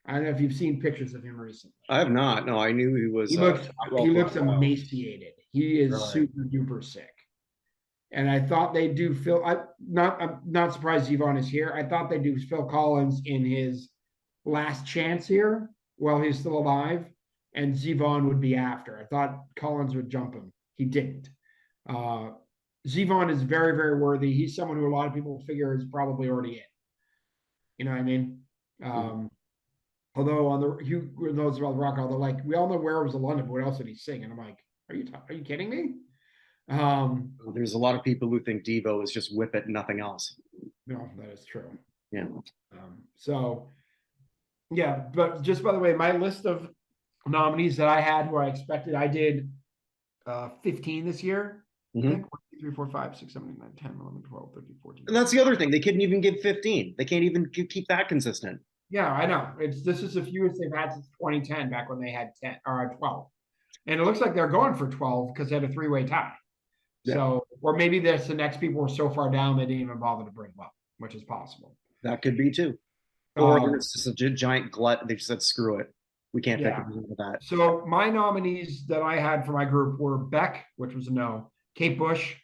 I don't know if you've seen pictures of him recently. I have not. No, I knew he was He looks well he for a looks while. emaciated. He is Right. super duper sick. And I thought they do Phil. I'm not surprised Yvonne is here. I thought they do Phil Collins in his last chance here while he's still alive, and Zevon would be after. I thought Collins would jump him. He didn't. Uh, Zevon is very, very worthy. He's someone who a lot of people figure is probably already in. You know what I mean? Mhm. Although on the Hugh knows about the Rock Hall, they're like, we all know where was the London, but what else did he sing? And I'm like, are you kidding me? There's a lot of people who think Devo is just whip it, nothing else. No, that is true. Yeah. So yeah, but just by the way, my list of nominees that I had where I expected I did 15 this year. Mhm. I think 1, 2, 3, 4, 5, 6, 7, 8, 9, 10, 11, 12, 13, 14. And that's the other thing. They couldn't even give 15. They can't even keep that consistent. Yeah, I know. This is the fewest they've had since 2010, back when they had 10 or 12. And it looks like they're going for 12 because they had a three-way tie. Yeah. So, or maybe that's the next people were so far down they didn't even bother to bring them up, which is possible. That could be too. Or it's just a giant glut. They just said, screw it. We can't pick Yeah. anything with that. So my nominees that I had for my group were Beck, which was a no, Kate Bush,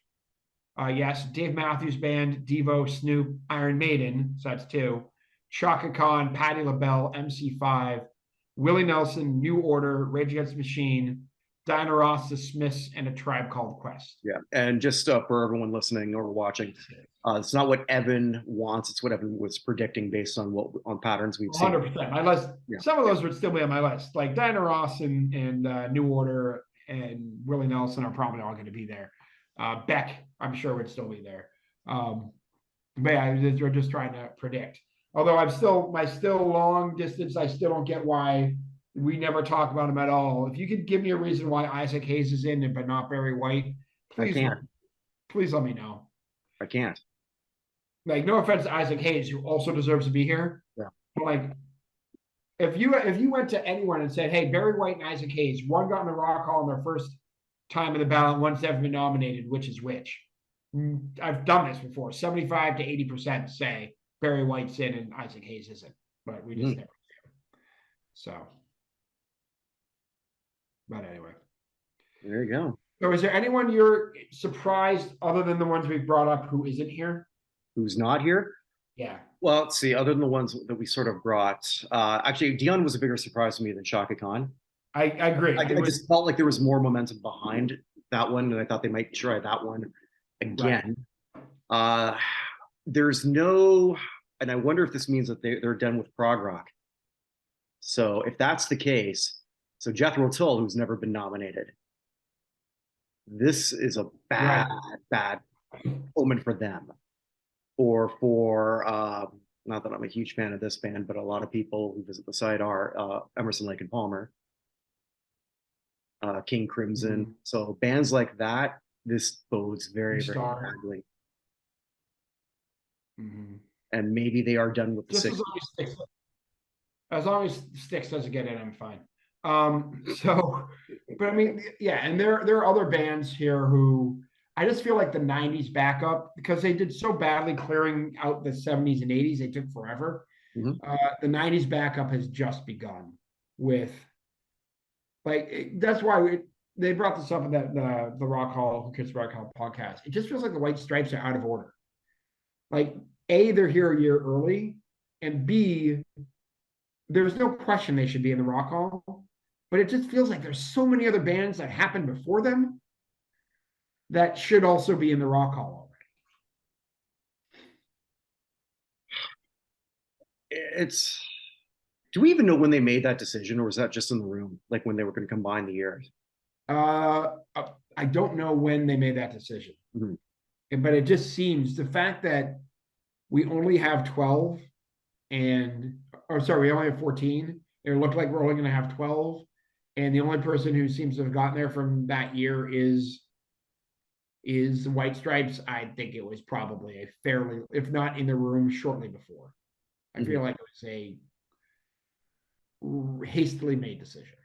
yes, Dave Matthews Band, Devo, Snoop, Iron Maiden, so that's 2, Chaka Khan, Patti LaBelle, MC5, Willie Nelson, New Order, Rage Against the Machine, Diana Ross, The Smiths, and A Tribe Called Quest. Yeah. And just for everyone listening or watching, it's not what Evan wants. It's what Evan was predicting based on patterns we've seen. 100%. My list. Yeah. Some of those would still be on my list. Like Diana Ross and New Order and Willie Nelson are probably all going to be there. Beck, I'm sure would still be there. But yeah, we're just trying to predict. Although I'm still long distance, I still don't get why we never talk about him at all. If you could give me a reason why Isaac Hayes is in it but not Barry White, please let me know. I can't. Like, no offense to Isaac Hayes, who also deserves to be here. Yeah. But like, if you went to anyone and said, "Hey, Barry White and Isaac Hayes, one got in the Rock Hall in their first time in the ballot, one's never been nominated, which is which?" I've done this before. 75 to 80% say Barry White's in and Isaac Hayes isn't, but we just never do. So, but anyway, there you go. So, is there anyone you're surprised other than the ones we've brought up who isn't here? Who's not here? Yeah. Well, let's see. Other than the ones that we sort of brought, actually, Dion was a bigger surprise to me than Shaka Khan. I agree. I just felt like there was more momentum behind that one, and I thought they might try that one again. Right. There's no, and I wonder if this means that they're done with prog rock. So if that's the case, so Jethro Tull, who's never been nominated, this is a bad omen for them. Or for not that I'm a huge fan of this band, but a lot of people who visit the site are Emerson, Lake and Palmer, King Crimson. Mm-hmm. So bands like that, this bodes very, very badly. Mm-hmm. And maybe they are done with the six. As long as Styx doesn't get in, I'm fine. So, but I mean, yeah, and there are other bands here who I just feel like the 90s backup, because they did so badly clearing out the 70s and 80s, they took forever. Mm-hmm. The 90s backup has just begun with, like, that's why they brought this up in the Rock Hall, Who Kids Rock Hall podcast. It just feels like the White Stripes are out of order. Like, A, they're here a year early, and B, there's no question they should be in the Rock Hall, but it just feels like there's so many other bands that happened before them that should also be in the Rock Hall it's. Do we even know when they made that decision, or was that just in the room, like when they were going to combine the years? I don't know when they made that decision, Mhm. but it just seems the fact that we only have 12 and, or sorry, we only have 14. It looked like we're only going to have 12. And the only person who seems to have gotten there from that year is the White Stripes. I think it was probably a fairly, if not in the room, shortly before. I Mhm. feel like it was a hastily made decision.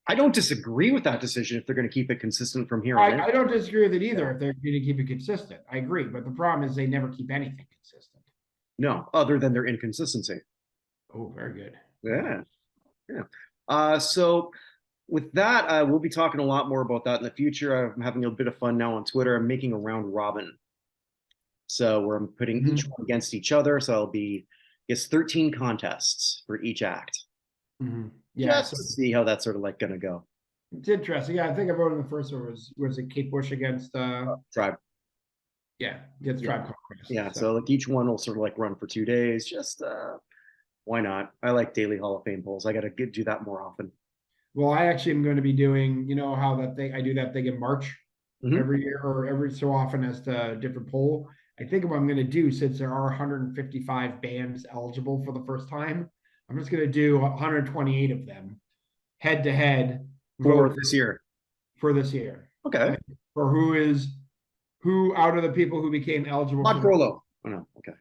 I don't disagree with that decision if they're going to keep it consistent from here on in. I don't disagree with it either Yeah. if they're going to keep it consistent. I agree. But the problem is they never keep anything consistent. No, other than their inconsistency. Oh, very good. Yeah. Yeah. So with that, we'll be talking a lot more about that in the future. I'm having a bit of fun now on Twitter. I'm making a round robin. So where I'm putting each one against each other. So I'll be, I guess, 13 contests for each act. Yeah, Just so to see how that's sort of like going to go. it's interesting. Yeah, I think I voted in the first one was it Kate Bush against Tribe. yeah, against Yeah. Tribe Called Quest. Yeah. So like each one will sort of like run for 2 days. Just why not? I like daily Hall of Fame polls. I got to do that more often. Well, I actually am going to be doing, you know how that thing I do that thing in March Mhm. every year or every so often as to a different poll. I think what I'm going to do, since there are 155 bands eligible for the first time, I'm just going to do 128 of them head to head For vote this year. for this year. Okay. For who out of the people who became eligible for Not the Grolo. Oh, no. Okay.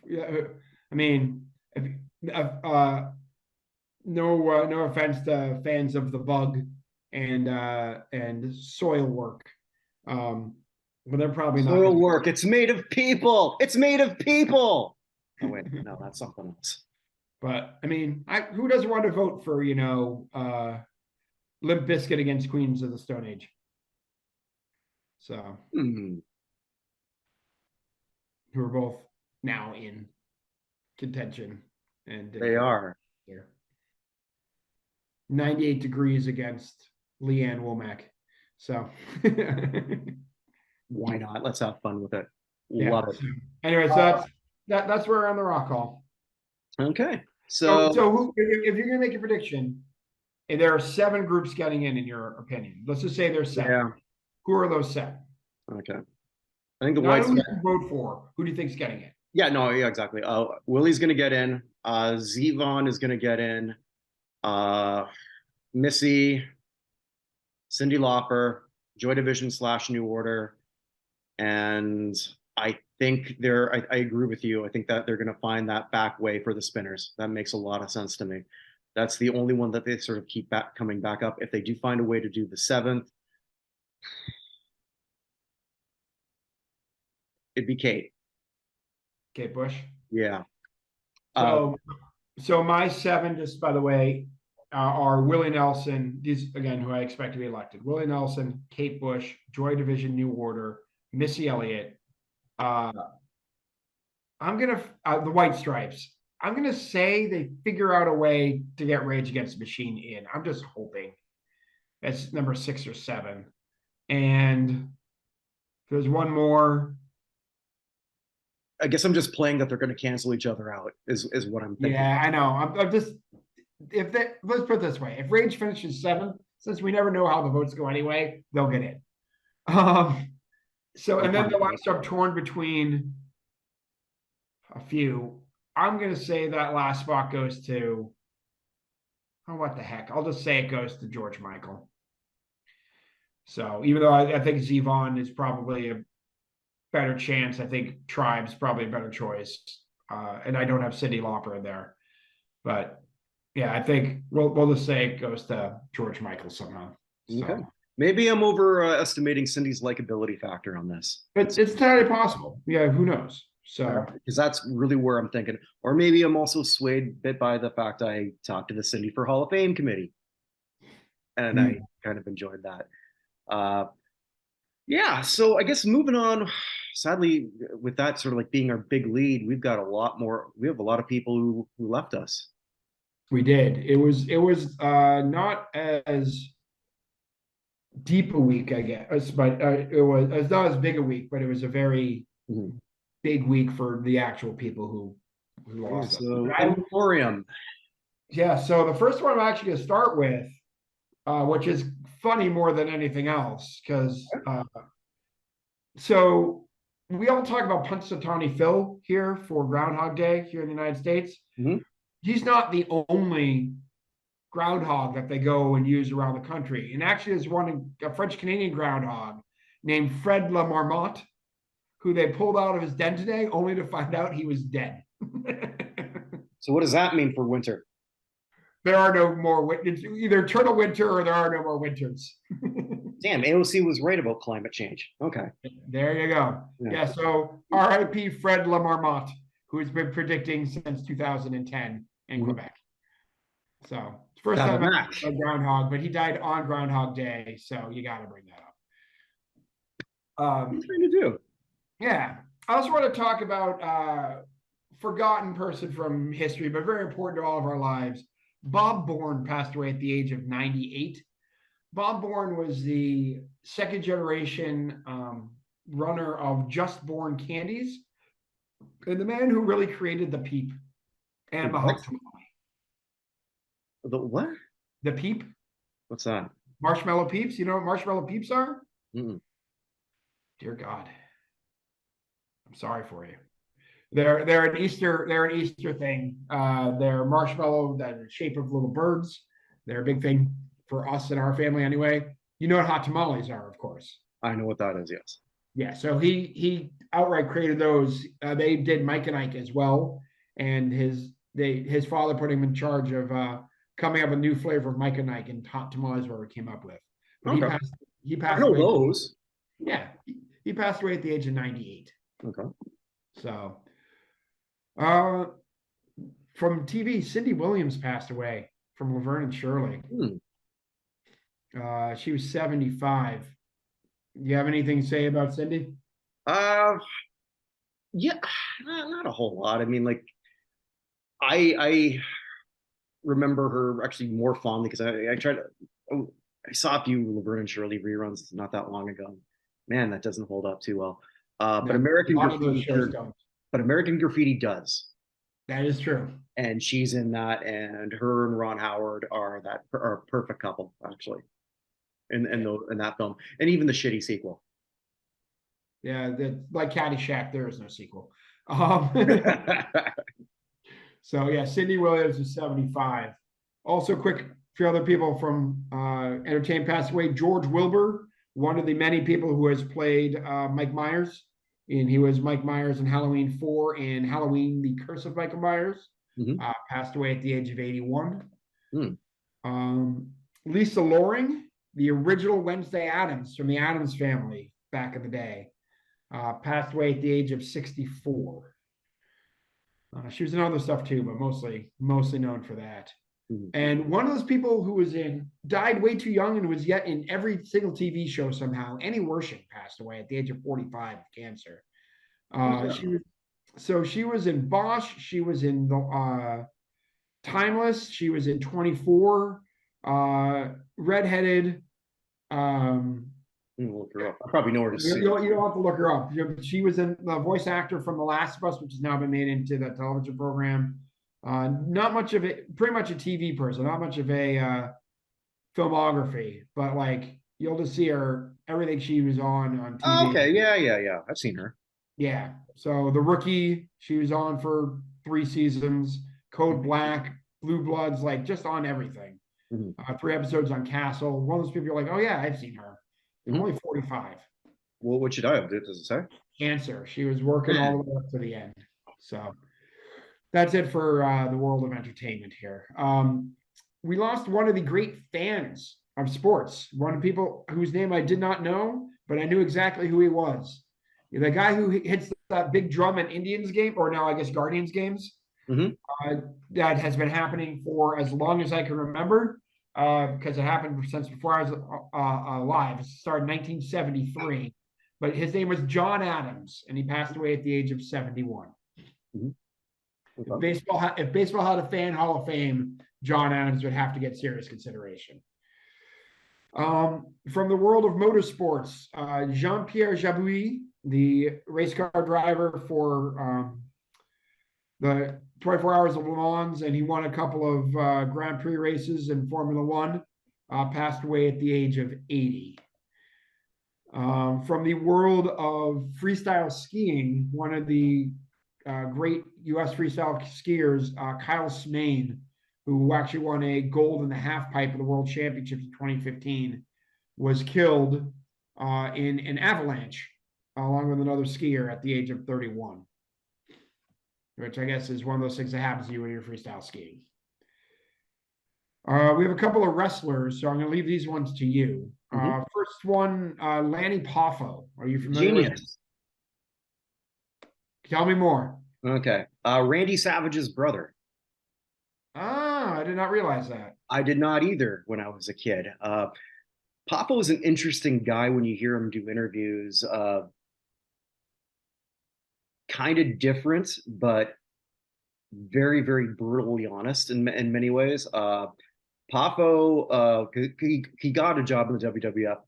yeah, I mean, if, no offense to fans of the bug and soil work, but they're probably not Soil going work. It's made of people. It's made of people. Oh wait, no, that's something else. But I mean, who doesn't want to vote for Limp Bizkit against Queens of the Stone Age? So Hmm. who are both now in contention and They are. here. 98 degrees against Leanne Womack. So Why not? Let's have fun with it. yeah. Love it. So, anyway, so that's where we're on the rock hall. Okay. So who, if you're gonna make a prediction, and there are 7 groups getting in your opinion. Let's just say there's 7. Yeah. Who are those 7? Okay. I think the Not Whites. who you can vote for. Who do you think's getting it? Yeah. No. Yeah. Exactly. Willie's gonna get in. Zevon is gonna get in. Missy, Cyndi Lauper, Joy Division / New Order, and I think I agree with you. I think that they're going to find that back way for the spinners. That makes a lot of sense to me. That's the only one that they sort of keep coming back up. If they do find a way to do the 7th, it'd be Kate. Kate Bush. Yeah. So my 7, just by the way, are Willie Nelson. These again, who I expect to be elected: Willie Nelson, Kate Bush, Joy Division, New Order, Missy Elliott. I'm gonna the White Stripes. I'm gonna say they figure out a way to get Rage Against the Machine in. I'm just hoping that's number 6 or 7. And there's one more. I guess I'm just playing that they're going to cancel each other out. Is what I'm thinking. Yeah, I know. I'm just if they let's put it this way: if Rage finishes 7, since we never know how the votes go anyway, they'll get in. So and then the last I'm torn between a few. I'm gonna say that last spot goes to oh what the heck. I'll just say it goes to George Michael. So even though I think Zevon is probably a better chance, I think Tribe's probably a better choice. And I don't have Cyndi Lauper in there. But yeah, I think we'll just say it goes to George Michael somehow. So. Okay. Maybe I'm overestimating Cindy's likability factor on this. It's entirely possible. Yeah, who knows? So because that's really where I'm thinking. Or maybe I'm also swayed a bit by the fact I talked to the Cindy for Hall of Fame committee. And I kind of enjoyed that. Yeah, so I guess moving on, sadly, with that sort of like being our big lead, we have a lot of people who left us. we did. It was not as deep a week, I guess, but it's not as big a week, but it was a very big week for the actual people who We Yeah, lost them. so in memoriam. Yeah, so the first one I'm actually going to start with, which is funny more than anything else, because so we all talk about Punxsutawney Phil here for Groundhog Day here in the United States. Mhm. He's not the only groundhog that they go and use around the country. And actually, there's one, a French Canadian groundhog named Fred La Marmotte, who they pulled out of his den today only to find out he was dead. So what does that mean for winter? There are no more winters, either eternal winter or there are no more winters. Damn, AOC was right about climate change. Okay. There you go. Yeah, so RIP Fred La Marmotte, who has been predicting since 2010 in Quebec. So first time I groundhog, but he died on Groundhog Day, so you got to bring that up. What are you trying to do? Yeah, I also want to talk about forgotten person from history, but very important to all of our lives. Bob Bourne passed away at the age of 98. Bob Bourne was the second generation runner of Just Born candies, and the man who really created the Peep and the hot tamale. The what? The Peep. What's that? Marshmallow Peeps. You know what marshmallow Peeps are? Mm-mm. Dear God, I'm sorry for you. They're an Easter thing. They're marshmallow that are shape of little birds. They're a big thing for us in our family anyway. You know what hot tamales are, of course. I know what that is, yes. Yeah, so he outright created those. They did Mike and Ike as well, and his father put him in charge of coming up with a new flavor of Mike and Ike, and hot tamales where we came up with. But okay. he passed I know away. those. Yeah, he passed away at the age of 98. Okay. So, from TV, Cindy Williams passed away from Laverne and Shirley. She was 75. Do you have anything to say about Cindy? Yeah, not a whole lot. I mean, like, I remember her actually more fondly because I tried to. Oh, I saw a few Laverne and Shirley reruns not that long ago. Man, that doesn't hold up too well. But American Graffiti, but American Graffiti does. That is true. And she's in that, and her and Ron Howard are a perfect couple, actually, in that film, and even the shitty sequel. Yeah, like Caddyshack, there is no sequel. So yeah, Cindy Williams is 75. Also, quick, few other people from entertainment passed away. George Wilbur, one of the many people who has played Mike Myers, and he was Mike Myers in Halloween 4 and Halloween: The Curse of Michael Myers. Passed away at the age of 81. Lisa Loring, the original Wednesday Addams from the Addams Family back in the day, passed away at the age of 64. She was in other stuff too, but mostly known for that. And one of those people who died way too young and was yet in every single TV show somehow. Annie Wershing passed away at the age of 45 of cancer. She was in Bosch. She was in Timeless. She was in 24. Redheaded. Look her up. I probably know her to see. You don't have to look her up. She was in the voice actor from The Last of Us, which has now been made into the television program. Not much of it, pretty much a TV person, not much of a filmography, but like you'll just see her everything she was on TV. Oh, okay, yeah. I've seen her. Yeah. So The Rookie, she was on for 3 seasons. Code Black, Blue Bloods, like just on everything. 3 episodes on Castle. One of those people you're like, oh yeah, I've seen her. Only 45. Well, what should I have? Does it say? Cancer. She was working all the way up to the end. So that's it for the world of entertainment here. We lost one of the great fans of sports. One of the people whose name I did not know, but I knew exactly who he was. The guy who hits that big drum at Indians game, or now I guess Guardians games. That has been happening for as long as I can remember. Because it happened since before I was alive. It started in 1973, but his name was John Adams, and he passed away at the age of 71. If baseball had a fan Hall of Fame, John Adams would have to get serious consideration. From the world of motorsports, Jean-Pierre Jabouille, the race car driver for the 24 Hours of Le Mans, and he won a couple of Grand Prix races in Formula One. Passed away at the age of 80. From the world of freestyle skiing, one of the great U.S. freestyle skiers, Kyle Smain, who actually won a gold in the half pipe of the World Championships in 2015, was killed in an avalanche along with another skier at the age of 31, which I guess is one of those things that happens to you when you're freestyle skiing. We have a couple of wrestlers, so I'm going to leave these ones to you. First one, Lanny Poffo. Are you familiar with him? Genius. Tell me more. Okay. Randy Savage's brother. Ah, I did not realize that. I did not either when I was a kid. Papa was an interesting guy when you hear him do interviews. Kind of different, but very, very brutally honest in many ways. Poffo, he got a job in the WWF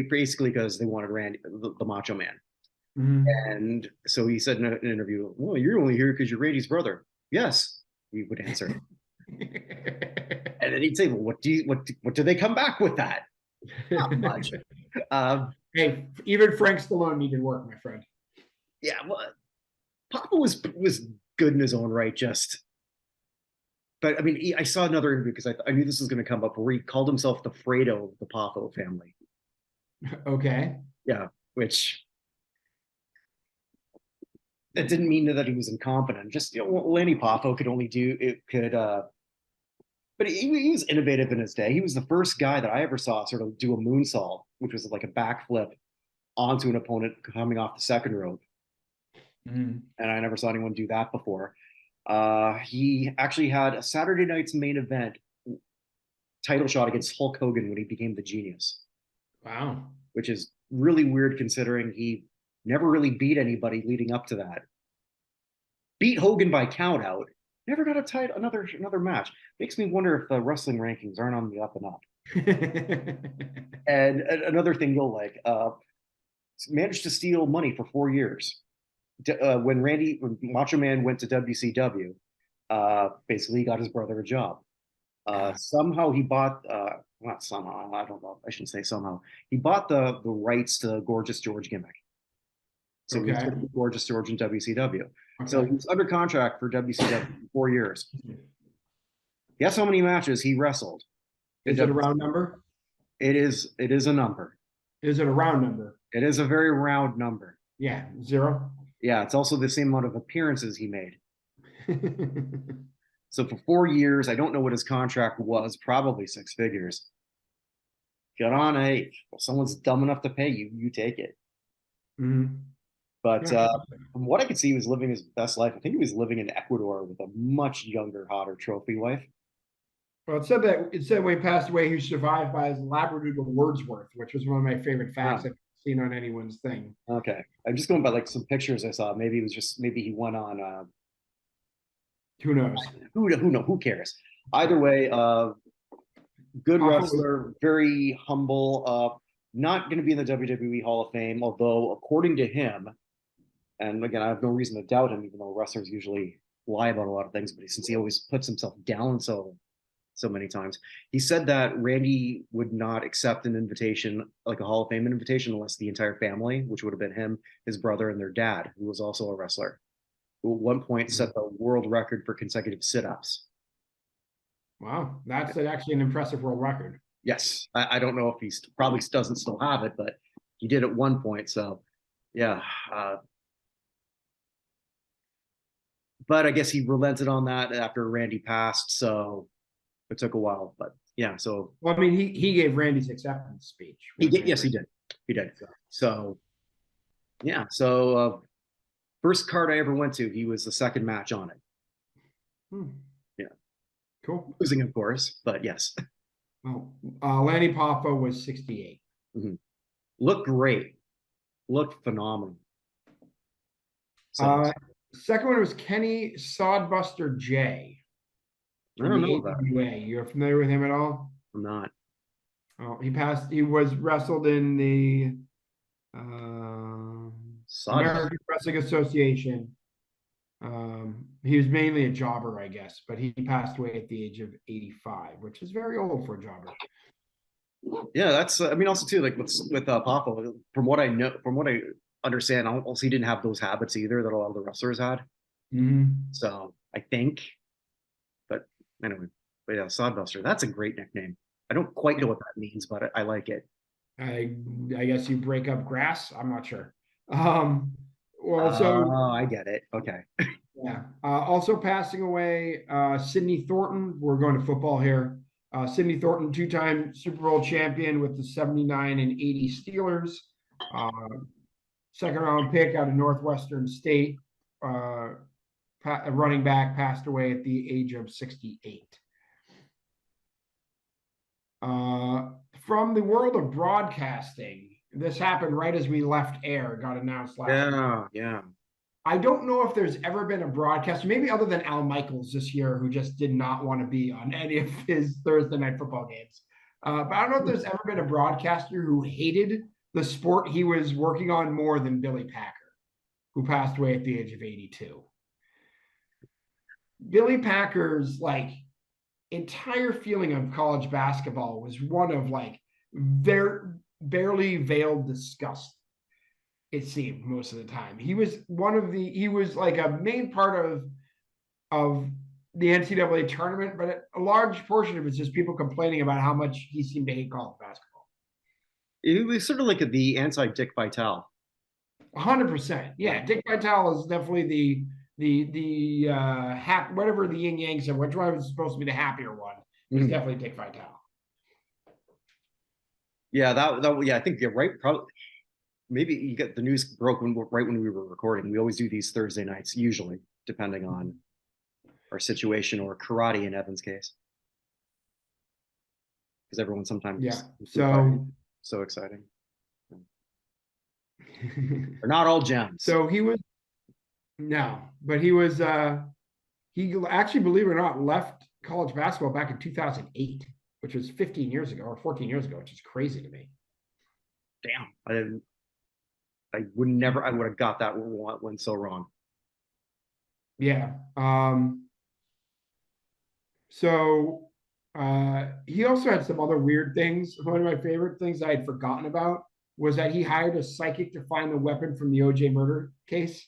basically because they wanted Randy, the Macho Man. And so he said in an interview, "Well, you're only here because you're Randy's brother." Yes, he would answer. And then he'd say, "Well, what do they come back with that?" Not much. Hey, even Frank Stallone needed work, my friend. Yeah, well, Papa was good in his own right, but I mean, I saw another interview because I knew this was going to come up where he called himself the Fredo of the Poffo family. Okay. Yeah, which that didn't mean that he was incompetent. Just Lanny Poffo could only do it. But he was innovative in his day. He was the first guy that I ever saw sort of do a moonsault, which was like a backflip onto an opponent coming off the second rope. And I never saw anyone do that before. He actually had a Saturday night's main event title shot against Hulk Hogan when he became the Genius. Wow. Which is really weird considering he never really beat anybody leading up to that. Beat Hogan by count out. Never got another match. Makes me wonder if the wrestling rankings aren't on the up and up. And another thing you'll like, managed to steal money for 4 years. When Macho Man went to WCW, basically he got his brother a job. Somehow he bought, not somehow, I don't know, I shouldn't say somehow. He bought the rights to Gorgeous George gimmick. So he was Gorgeous George in WCW. So he was under contract for WCW for 4 years. Guess how many matches he wrestled? Is it a round number? It is a number. Is it a round number? It is a very round number. Yeah, 0. Yeah, it's also the same amount of appearances he made. So for 4 years, I don't know what his contract was, probably 6 figures. Get on, hey, if someone's dumb enough to pay you, you take it. But from what I could see, he was living his best life. I think he was living in Ecuador with a much younger, hotter trophy wife. Well, it said when he passed away, he was survived by his Labradoodle Wordsworth, which was one of my favorite facts I've seen on anyone's thing. Okay, I'm just going by like some pictures I saw. Maybe he went on. Who knows? Who cares? Either way, good wrestler, very humble. Not going to be in the WWE Hall of Fame, although according to him, and again, I have no reason to doubt him, even though wrestlers usually lie about a lot of things, but since he always puts himself down so many times, he said that Randy would not accept an invitation, like a Hall of Fame invitation, unless the entire family, which would have been him, his brother, and their dad, who was also a wrestler, who at one point set the world record for consecutive sit-ups. Wow, that's actually an impressive world record. Yes, I don't know if he probably doesn't still have it, but he did at one point. So, yeah. But I guess he relented on that after Randy passed, so it took a while. But yeah, so well, I mean, he gave Randy's acceptance speech. Yes, he did. He did. So yeah, so first card I ever went to, he was the second match on it. Yeah, cool. Losing, of course, but yes. Oh, Lanny Poffo was 68. Looked great. Looked phenomenal. So, second one was Kenny Sodbuster J. I don't know about AWA. You're familiar with him at all? I'm not. Oh, he was wrestled in the American Wrestling Association. He was mainly a jobber, I guess, but he passed away at the age of 85, which is very old for a jobber. Yeah, that's I mean also too like with Paco, from what I know, from what I understand, also he didn't have those habits either that a lot of the wrestlers had. Mm-hmm. So I think, but anyway, but yeah, Sodbuster, that's a great nickname. I don't quite know what that means, but I like it. I I guess you break up grass. I'm not sure. Um, well, so Oh, I get it. Okay. yeah. Also passing away, Sidney Thornton. We're going to football here. Sidney Thornton, two-time Super Bowl champion with the 79 and 80 Steelers. Uh, Second round pick out of Northwestern State. A running back, passed away at the age of 68. From the world of broadcasting, this happened right as we left air, got announced last week. Yeah, yeah. I don't know if there's ever been a broadcaster, maybe other than Al Michaels this year, who just did not want to be on any of his Thursday night football games. But I don't know if there's ever been a broadcaster who hated the sport he was working on more than Billy Packer, who passed away at the age of 82. Billy Packer's like entire feeling of college basketball was one of like barely veiled disgust. It seemed most of the time he was like a main part of the NCAA tournament, but a large portion of it's just people complaining about how much he seemed to hate college basketball. It was sort of like the anti Dick Vitale. 100%. Yeah, Dick Vitale is definitely the whatever the yin yang said, which one was supposed to be the happier one was definitely Dick Vitale. Yeah, yeah, I think you're right. Probably maybe you get the news broke right when we were recording. We always do these Thursday nights, usually, depending on our situation or karate in Evan's case. Because everyone sometimes so exciting. They're not all gems. So he was but he was he actually, believe it or not, left college basketball back in 2008, which was 15 years ago or 14 years ago, which is crazy to me. Damn, I would have got that one so wrong. Yeah. So he also had some other weird things. One of my favorite things I had forgotten about was that he hired a psychic to find the weapon from the OJ murder case.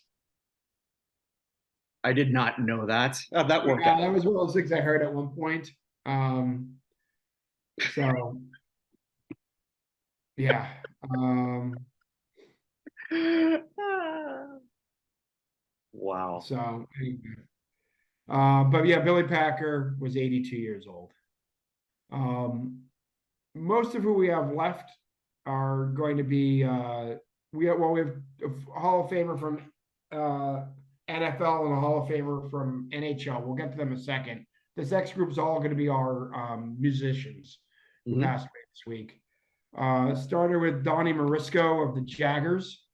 I did not know that. That worked out. That was one of those things I heard at one point. So yeah. Wow. So but yeah, Billy Packer was 82 years old. Most of who we have left are going to be we have a Hall of Famer from NFL and a Hall of Famer from NHL. We'll get to them in a second. This next group is all going to be our musicians who passed away this week. Started with Donnie Morisco of the Jaggers.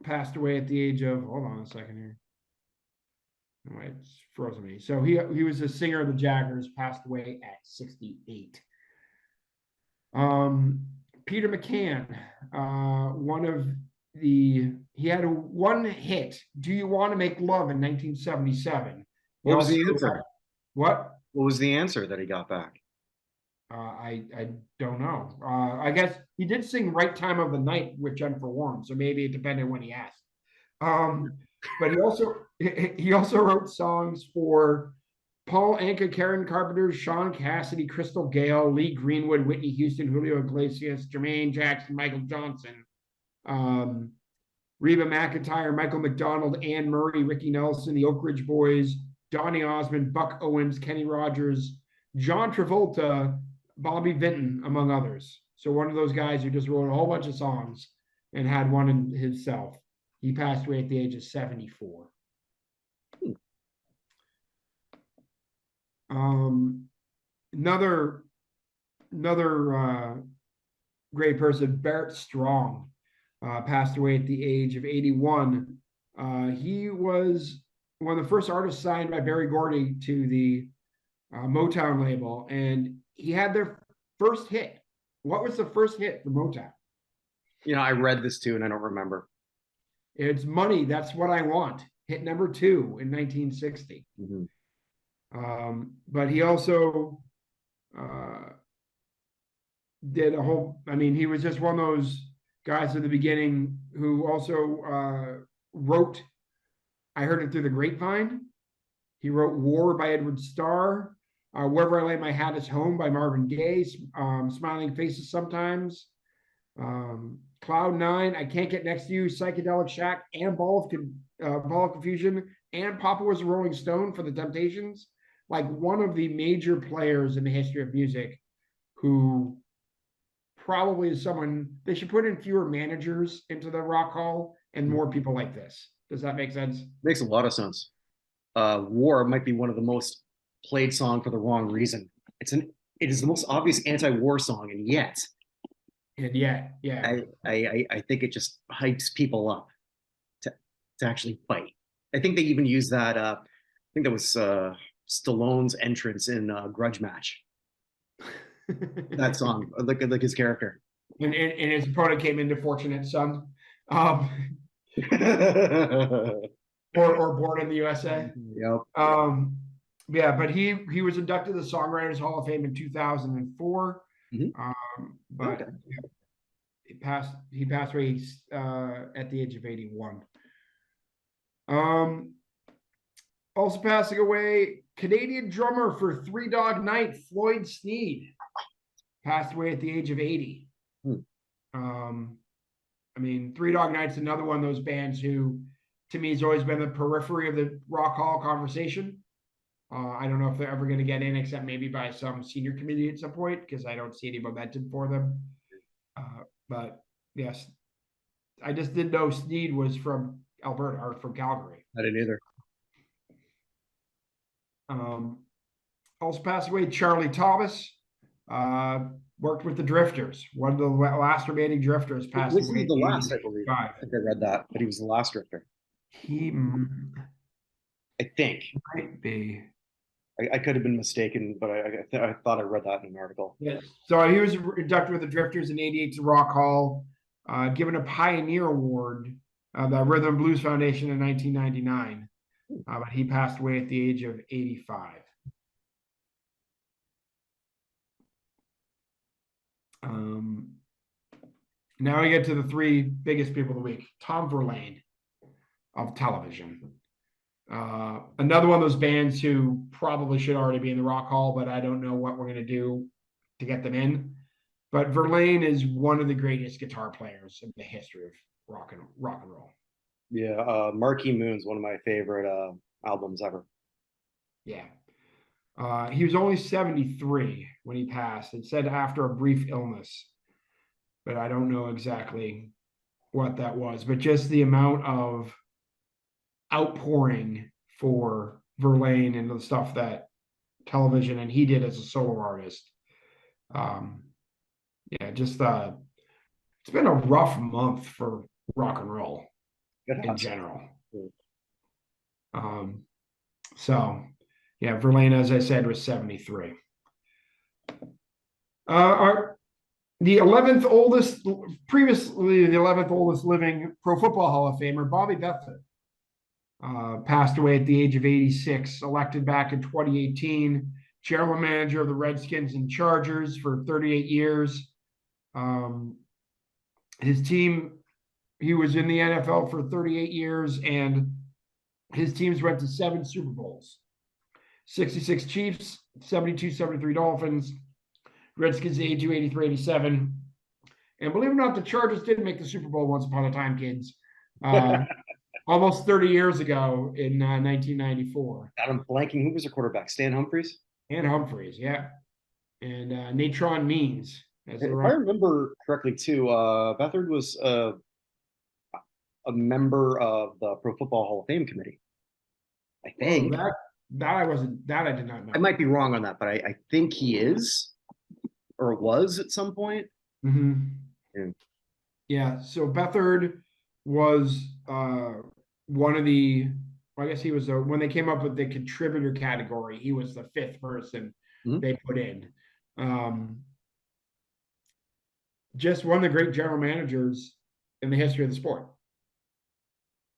Passed away at the age of, hold on a second here. Oh, it's frozen me. So he was a singer of the Jaggers, passed away at 68. Peter McCann, he had one hit, Do You Want to Make Love in 1977. What was the answer? What was the answer that he got back? I don't know. I guess he did sing Right Time of the Night with Jennifer Warren, so maybe it depended when he asked. But he also wrote songs for Paul Anka, Karen Carpenter, Sean Cassidy, Crystal Gale, Lee Greenwood, Whitney Houston, Julio Iglesias, Jermaine Jackson, Michael Johnson, Reba McEntire, Michael McDonald, Anne Murray, Ricky Nelson, the Oak Ridge Boys, Donny Osmond, Buck Owens, Kenny Rogers, John Travolta, Bobby Vinton, among others. So one of those guys who just wrote a whole bunch of songs and had one in himself. He passed away at the age of 74. Another great person, Barrett Strong, passed away at the age of 81. He was one of the first artists signed by Berry Gordy to the Motown label, and he had their first hit. What was the first hit for Motown? I read this too, and I don't remember. It's Money, That's What I Want, hit number 2 in 1960. Mhm. But he also did a whole, I mean, he was just one of those guys at the beginning who also wrote I Heard It Through the Grapevine. He wrote War by Edward Starr, Wherever I Lay My Hat Is Home by Marvin Gaye, Smiling Faces Sometimes, Cloud Nine, I Can't Get Next to You, Psychedelic Shack, and Ball of Confusion, and Papa Was a Rolling Stone for the Temptations. Like one of the major players in the history of music who probably is someone they should put in fewer managers into the Rock Hall and more people like this. Does that make sense? Makes a lot of sense. War might be one of the most played song for the wrong reason. It is the most obvious anti-war song, and yet And yeah. I think it just hypes people up to actually fight. I think they even use that. I think that was Stallone's entrance in Grudge Match. That song, like his character. And his opponent came into Fortunate Son, um, Yep. or Born in the USA. Yeah, but he was inducted to the Songwriters Hall of Fame in 2004. Mhm. But Okay. he passed away at the age of 81. Also passing away, Canadian drummer for Three Dog Night, Floyd Sneed, passed away at the age of 80. I mean, Three Dog Night's another one of those bands who, to me, has always been the periphery of the Rock Hall conversation. I don't know if they're ever going to get in, except maybe by some senior committee at some point, because I don't see any momentum for them. But yes, I just didn't know Sneed was from Alberta or from Calgary. I didn't either. Also passed away, Charlie Thomas. Worked with the Drifters. One of the last remaining Drifters passed Was away. he the last, I believe? I think I read that, but he was the last drifter. He I think. might be. I could have been mistaken, but I thought I read that in an article. Yes. So he was inducted with the Drifters in '88 to Rock Hall, given a Pioneer Award, the Rhythm and Blues Foundation in 1999. But he passed away at the age of 85. Now we get to the 3 biggest people of the week. Tom Verlaine of television. Another one of those bands who probably should already be in the Rock Hall, but I don't know what we're going to do to get them in. But Verlaine is one of the greatest guitar players in the history of rock and roll. Yeah, Marquee Moon's one of my favorite albums ever. Yeah. He was only 73 when he passed. It said after a brief illness, but I don't know exactly what that was. But just the amount of outpouring for Verlaine and the stuff that television and he did as a solo artist. Yeah, just it's been a rough month for rock and roll in general. So yeah, Verlaine, as I said, was 73. The 11th oldest, previously the 11th oldest living Pro Football Hall of Famer, Bobby Beathard, passed away at the age of 86, elected back in 2018, general manager of the Redskins and Chargers for 38 years. His team, he was in the NFL for 38 years, and his teams went to 7 Super Bowls. 66 Chiefs, 72, 73 Dolphins, Redskins 82, 83, 87. And believe it or not, the Chargers did make the Super Bowl once upon a time, kids. Almost 30 years ago in 1994. I'm blanking. Who was the quarterback? Stan Humphries? And Humphreys, yeah. And Natron Means. If I remember correctly, too, Beathard was a member of the Pro Football Hall of Fame committee. I think. Oh, that I did not know. I might be wrong on that, but I think he is or was at some point. Mm-hmm. Yeah. So Beathard was one of the, I guess he was when they came up with the contributor category, he was the 5th person they put in. Just one of the great general managers in the history of the sport.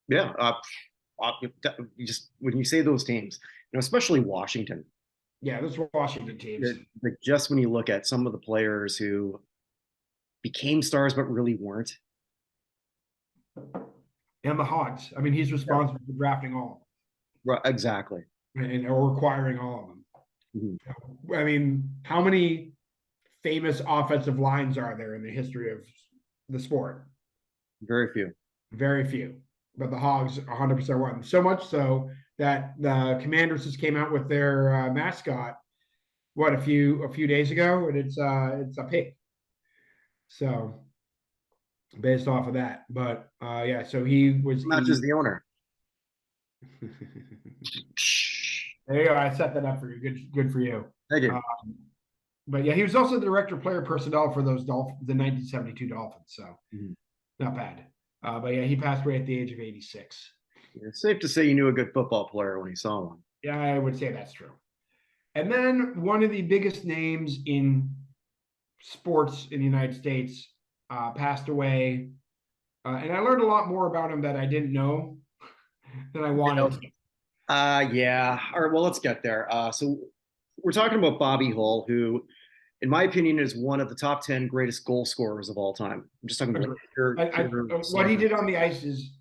Yeah, you just when you say those teams, especially Washington, Yeah, those Washington teams. like just when you look at some of the players who became stars but really weren't. And the Hogs. I mean, he's responsible for drafting all Right, exactly. of them and or acquiring all of them. Mhm. I mean, how many famous offensive lines are there in the history of the sport? Very few. Very few. But the Hogs 100% won. So much so that the Commanders just came out with their mascot a few days ago, and it's a pig. So based off of that, but yeah, so he was Matches the owner. There you go. I set that up for you. Good for you. I did. But yeah, he was also the director of player personnel for those the 1972 Dolphins. So not bad. But yeah, he passed away at the age of 86. It's safe to say you knew a good football player when you saw one. Yeah, I would say that's true. And then one of the biggest names in sports in the United States passed away. And I learned a lot more about him that I didn't know than I wanted to. Yeah. All right. Well, let's get there. So we're talking about Bobby Hull, who, in my opinion, is one of the top 10 greatest goal scorers of all time. I'm just talking about What he did on the ice is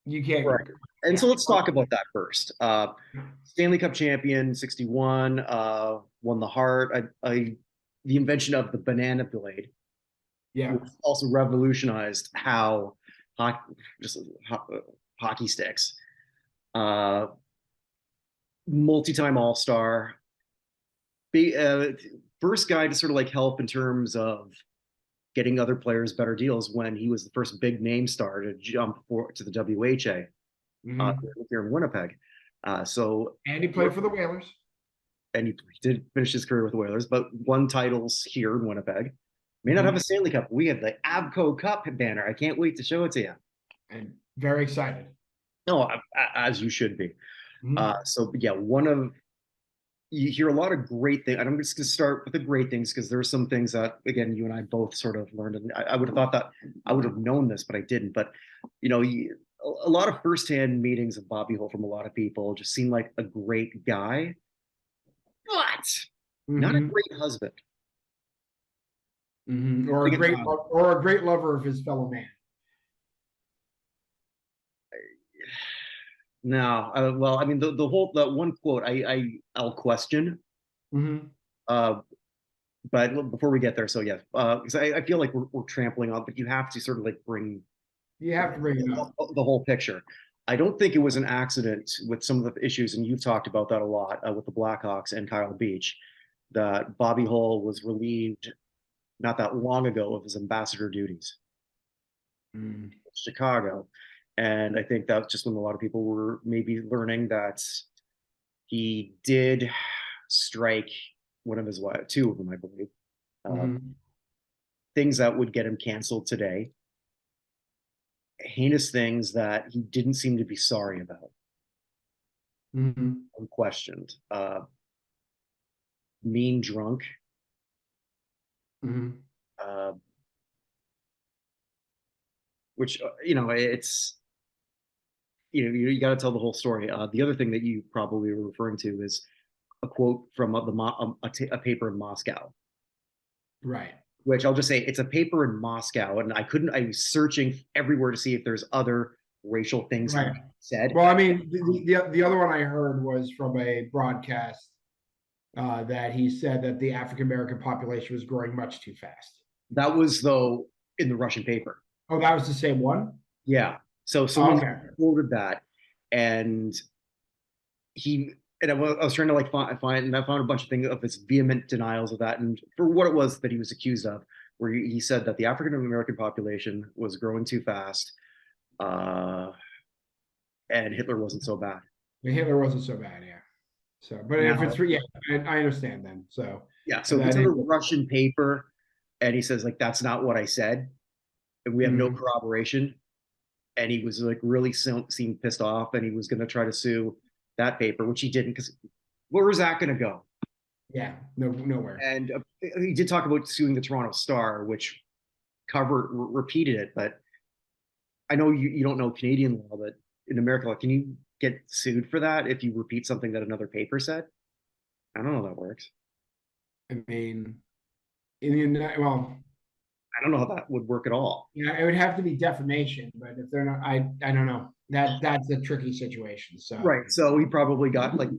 you can't. Right. And so let's talk about that first. Stanley Cup champion, 61, won the Hart. The invention of the banana blade, Yeah. which also revolutionized how hockey sticks. Multi-time All-Star. First guy to sort of like help in terms of getting other players better deals when he was the first big name star to jump to the WHA here in Winnipeg. And he played for the Whalers. And he did finish his career with the Whalers, but won titles here in Winnipeg. May not have a Stanley Cup. We have the Avco Cup banner. I can't wait to show it to you. And very excited. No, as you should be. So yeah, you hear a lot of great things. And I'm just going to start with the great things because there are some things that, again, you and I both sort of learned. And I would have thought that I would have known this, but I didn't. But, a lot of firsthand meetings of Bobby Hull from a lot of people just seemed like a great guy, but not a great husband. Or a great lover of his fellow man. No, well, I mean, the one quote I'll question. But before we get there, so yeah, because I feel like we're trampling on, but you have to sort of like bring it up. The whole picture. I don't think it was an accident with some of the issues, and you've talked about that a lot with the Blackhawks and Kyle Beach, that Bobby Hull was relieved not that long ago of his ambassador duties in Chicago. And I think that's just when a lot of people were maybe learning that he did strike one of his wives, two of them, I believe, things that would get him canceled today. Heinous things that he didn't seem to be sorry about. Unquestioned. Mean drunk. Which, it's, you got to tell the whole story. The other thing that you probably were referring to is a quote from a paper in Moscow. Right. Which I'll just say it's a paper in Moscow, and I was searching everywhere to see if there's other racial things he said. Well, I mean, the other one I heard was from a broadcast that he said that the African American population was growing much too fast. That was, though, in the Russian paper. Oh, that was the same one? Yeah. So someone quoted that, and I was trying to like find, and I found a bunch of things of his vehement denials of that, and for what it was that he was accused of, where he said that the African American population was growing too fast, and Hitler wasn't so bad. Hitler wasn't so bad, yeah. So, but if it's I understand then. So yeah, so it's in the Russian paper, and he says like that's not what I said, and we have no corroboration, and he was like really seemed pissed off, and he was going to try to sue that paper, which he didn't, because where was that going to go? Yeah, nowhere. And he did talk about suing the Toronto Star, which repeated it, but I know you don't know Canadian law, but in America, like, can you get sued for that if you repeat something that another paper said? I don't know how that works. I mean, in the well, I don't know how that would work at all. yeah, it would have to be defamation, but if they're not, I don't know. That's a tricky situation. So Right. So he probably got like,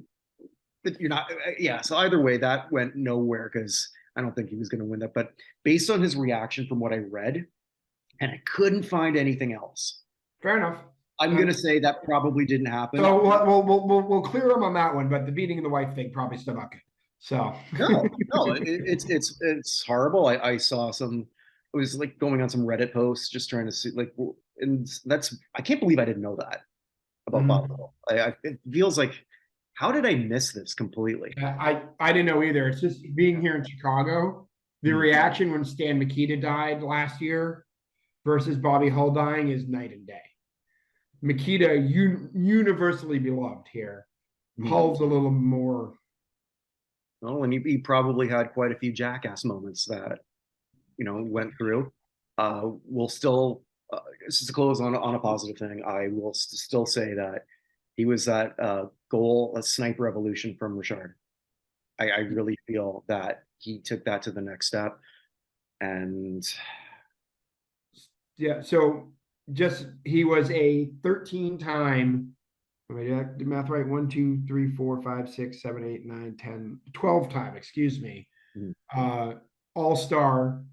you're not, yeah. So either way, that went nowhere because I don't think he was going to win that. But based on his reaction from what I read, and I couldn't find anything else, fair enough. I'm going to say that probably didn't happen. So we'll clear him on that one, but the beating of the wife thing probably still not good. So No, it's horrible. I saw some. It was like going on some Reddit posts, just trying to see like, and that's I can't believe I didn't know that about Bob Mhm. Hill. It feels like, how did I miss this completely? I didn't know either. It's just being here in Chicago, the reaction when Stan Mikita died last year versus Bobby Hull dying is night and day. Mikita universally beloved here. Hull's a little more. Well, and he probably had quite a few jackass moments that went through. We'll still, just to close on a positive thing, I will still say that he was that goal, a sniper evolution from Richard. I really feel that he took that to the next step. And Yeah, so just he was a 13-time. Am I doing the math right? 1, 2, 3, 4, 5, 6, 7, 8, 9, 10, 12-time, excuse me. Mhm. All-star,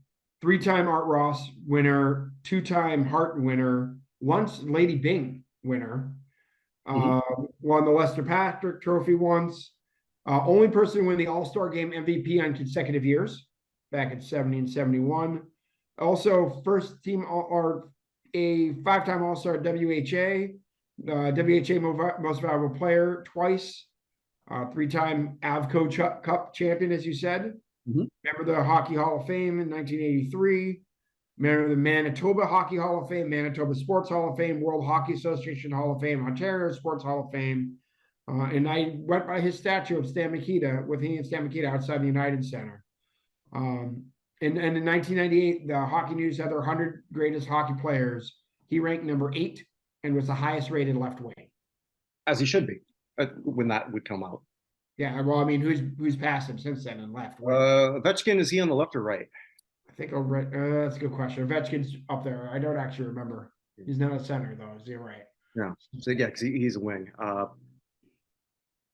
3-time Art Ross winner, 2-time Hart winner, once Lady Bing winner, Mhm. won the Lester Patrick Trophy once. Only person to win the All-Star Game MVP on consecutive years, back in 70 and 71. Also, first team or a 5-time All-Star WHA, WHA Most Valuable Player twice, 3-time Avco Cup champion, as you said. Mhm. Member of the Hockey Hall of Fame in 1983. Member of the Manitoba Hockey Hall of Fame, Manitoba Sports Hall of Fame, World Hockey Association Hall of Fame, Ontario Sports Hall of Fame. And I went by his statue of Stan Mikita, with he and Stan Mikita outside the United Center. And in 1998, the Hockey News had their 100 greatest hockey players. He ranked number 8 and was the highest rated left wing. As he should be when that would come out. Yeah, well, I mean, who's passed him since then and left? Ovechkin, is he on the left or right? I think that's a good question. Ovechkin's up there. I don't actually remember. He's not a center though. Is he right? No. So yeah, because he's a wing.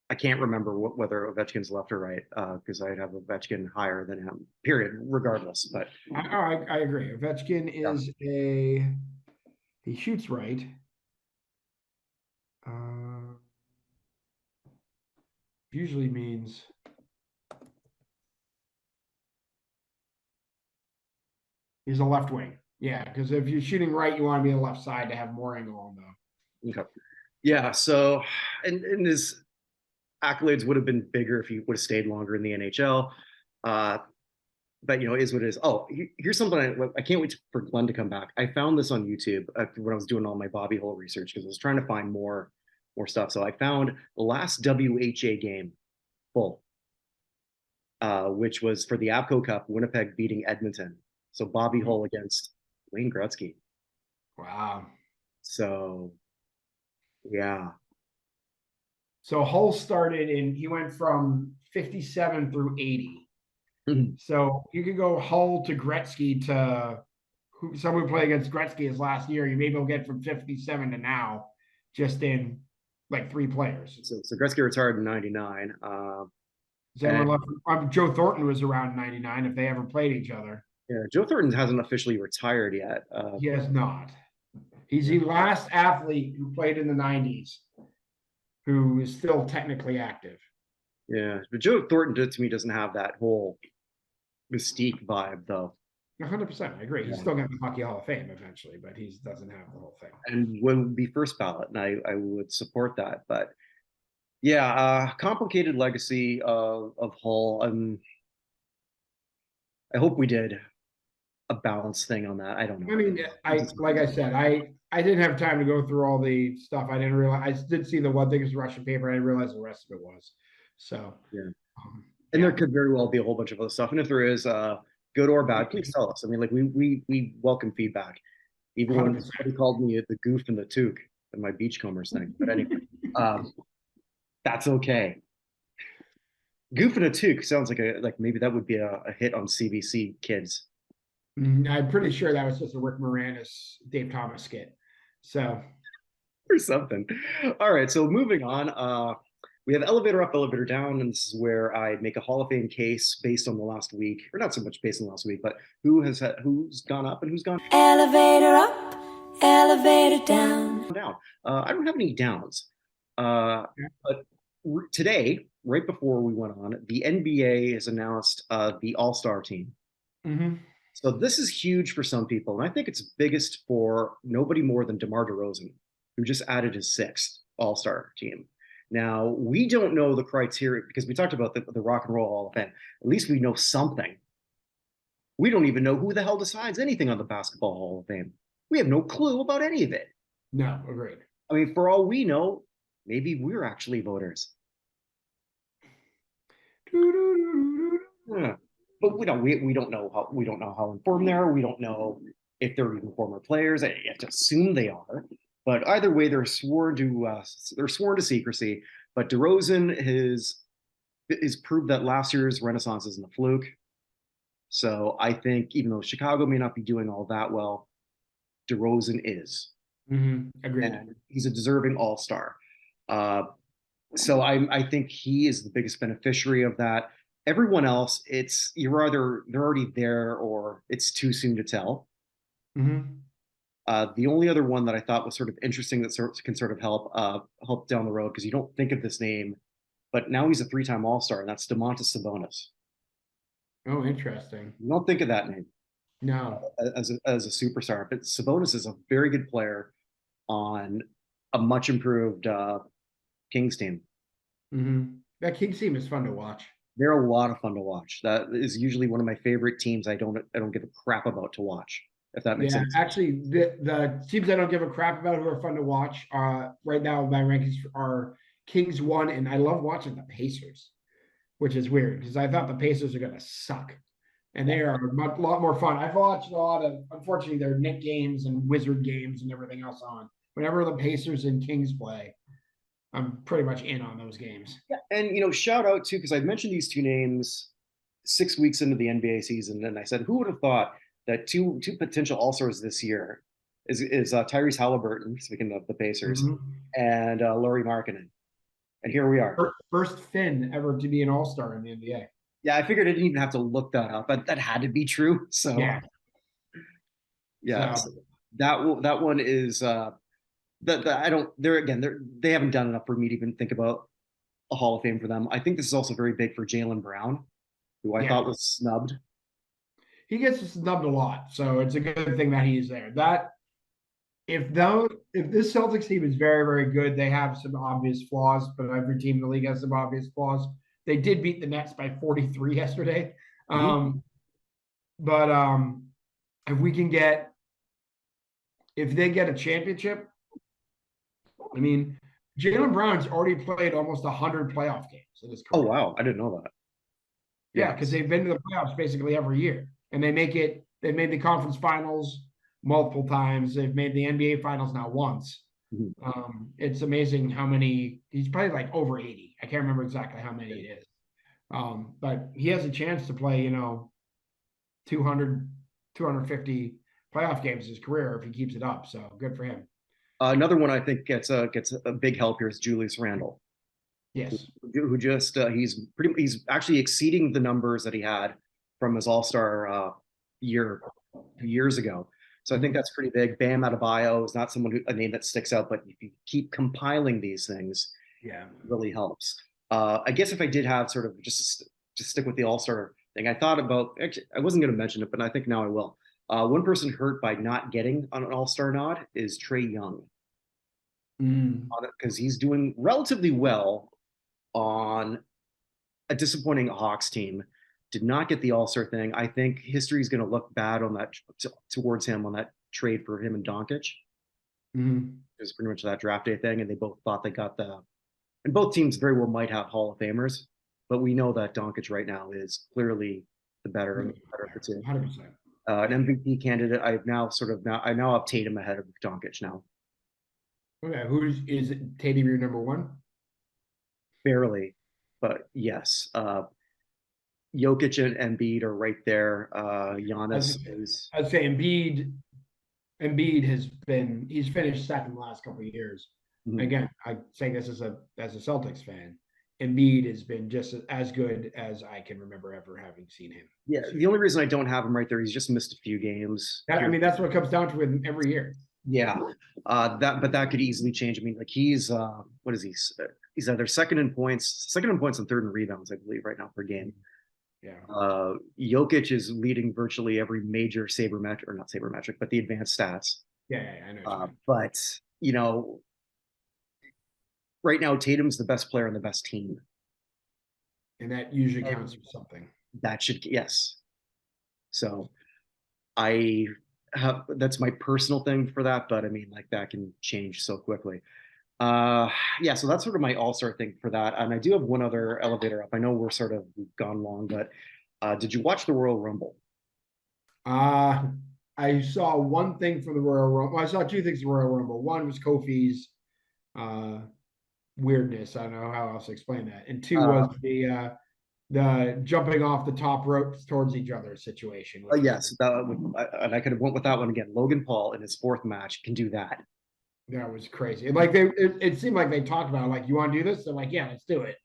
I can't remember whether Ovechkin's left or right because I'd have Ovechkin higher than him. Period. Regardless, but I agree. Ovechkin is he shoots right. Usually means he's a left wing. Yeah, because if you're shooting right, you want to be on the left side to have more angle on them. okay. Yeah. So, and his accolades would have been bigger if he would have stayed longer in the NHL. But is what it is. Oh, here's something I can't wait for Glenn to come back. I found this on YouTube when I was doing all my Bobby Hull research because I was trying to find more stuff. So I found the last WHA game full, which was for the Avco Cup, Winnipeg beating Edmonton. So Bobby Hull against Wayne Gretzky. Wow. So yeah. So Hull started he went from 57 through 80. Mhm. So you could go Hull to Gretzky to someone who played against Gretzky his last year. You maybe will get from 57 to now, just in like 3 players. So Gretzky retired in '99. Joe Thornton was around 99 if they ever played each other. Yeah, Joe Thornton hasn't officially retired yet. He has not. He's the last athlete who played in the 90s who is still technically active. Yeah, but Joe Thornton to me doesn't have that whole mystique vibe though. 100%. I agree. He's still got the Hockey Hall of Fame eventually, but he doesn't have the whole thing. And would be first ballot, and I would support that. But yeah, complicated legacy of Hull. I hope we did a balanced thing on that. I don't know. I mean, like I said, I didn't have time to go through all the stuff. I didn't realize. I did see the one thing is Russian paper. I didn't realize the rest of it was. So yeah. And there could very well be a whole bunch of other stuff. And if there is good or bad, please tell us. I mean, like we welcome feedback. Even when somebody called me the goof and the toque, than my beachcombers thing. But anyway, um, that's okay. Goofing a Toque sounds like maybe that would be a hit on CBC Kids I'm pretty sure that was just a Rick Moranis, Dave Thomas skit. So or something. All right, so moving on. We have elevator up, elevator down, and this is where I make a Hall of Fame case based on the last week, or not so much based on the last week, but who's gone up and who's gone Elevator up, elevator down. down. I don't have any downs, but today, right before we went on, the NBA has announced the All-Star team. mm-hmm. So this is huge for some people, and I think it's biggest for nobody more than DeMar DeRozan, who just added his sixth All-Star team. Now, we don't know the criteria because we talked about the Rock and Roll Hall of Fame. At least we know something. We don't even know who the hell decides anything on the Basketball Hall of Fame. We have no clue about any of it. No, agreed. I mean, for all we know, maybe we're actually voters. Yeah. But we don't know how informed they are. We don't know if they're even former players. I have to assume they are. But either way, they're sworn to secrecy. But DeRozan has proved that last year's Renaissance isn't a fluke. So I think even though Chicago may not be doing all that well, DeRozan is. Agreed. And he's a deserving all-star. So I think he is the biggest beneficiary of that. Everyone else, they're already there or it's too soon to tell. The only other one that I thought was sort of interesting that can sort of help down the road because you don't think of this name, but now he's a three-time All-Star, and that's Domantas Sabonis. Oh, interesting. You don't think of that name No. as a superstar, but Sabonis is a very good player on a much improved Kings team. That Kings team is fun to watch. They're a lot of fun to watch. That is usually one of my favorite teams. I don't give a crap about to watch, if that makes sense. Actually, the teams I don't give a crap about who are fun to watch right now, my rankings are Kings 1, and I love watching the Pacers, which is weird because I thought the Pacers are going to suck, and they are a lot more fun. I've watched a lot of, unfortunately, their Knick games and Wizard games and everything else on. Whenever the Pacers and Kings play, I'm pretty much in on those games. Yeah, and shout out to because I mentioned these two names 6 weeks into the NBA season, and I said, who would have thought that two potential All-Stars this year is Tyrese Halliburton, speaking of the Pacers, and Lauri Markkanen, and here we are. First Finn ever to be an All-Star in the NBA. Yeah, I figured I didn't even have to look that up, but that had to be true. So yeah, so that one is that I don't. They haven't done enough for me to even think about a Hall of Fame for them. I think this is also very big for Jaylen Brown, who I thought was snubbed. He gets snubbed a lot, so it's a good thing that he's there. If this Celtics team is very, very good, they have some obvious flaws, but every team in the league has some obvious flaws. They did beat the Nets by 43 yesterday. But if they get a championship, I mean, Jaylen Brown's already played almost 100 playoff games in his career. Oh, wow. I didn't know that. Yeah, because they've been to the playoffs basically every year. And they've made the conference finals multiple times. They've made the NBA finals now once. It's amazing how many. He's probably like over 80. I can't remember exactly how many it is. But he has a chance to play, 200, 250 playoff games in his career if he keeps it up. So good for him. Another one I think gets a big help here is Julius Randle. Yes. Who just he's actually exceeding the numbers that he had from his All-Star year 2 years ago. So I think that's pretty big. Bam Adebayo is not a name that sticks out, but if you keep compiling these things, it really helps. I guess if I did have sort of just stick with the All-Star thing, I thought about actually I wasn't going to mention it, but I think now I will. One person hurt by not getting an All-Star nod is Trae Young, because he's doing relatively well on a disappointing Hawks team. Did not get the All-Star thing. I think history is going to look bad on that towards him on that trade for him and Doncic. It was pretty much that draft day thing, and they both thought they got and both teams very well might have Hall of Famers, but we know that Doncic right now is clearly the better of the two. 100%. An MVP candidate. I now have Tatum ahead of Doncic now. Okay, is it Tatum your number one? barely, but yes. Jokic and Embiid are right there. Giannis is. I'd say Embiid he's finished second the last couple of years. Again, I say this as a Celtics fan. Embiid has been just as good as I can remember ever having seen him. Yeah, the only reason I don't have him right there, he's just missed a few games. I mean, that's what it comes down to with him every year. Yeah, that could easily change. I mean, like he's what is he? He's either second in points and third in rebounds, I believe, right now per game. Yeah. Jokic is leading virtually every major sabermetric, or not sabermetric, but the advanced stats. Yeah, I know. But you know, right now Tatum's the best player on the best team. And that usually counts for something. That should, yes. So that's my personal thing for that, but I mean, like that can change so quickly. Yeah, so that's sort of my all-star thing for that. And I do have one other elevator up. I know we've gone long, but did you watch the Royal Rumble? I saw one thing from the Royal Rumble. I saw two things from the Royal Rumble. One was Kofi's weirdness. I don't know how else to explain that. And two was the jumping off the top ropes towards each other situation. Yes, and I could have went with that one again. Logan Paul in his fourth match can do that. That was crazy. Like it seemed like they talked about it, like, you want to do this? They're like, yeah, let's do it.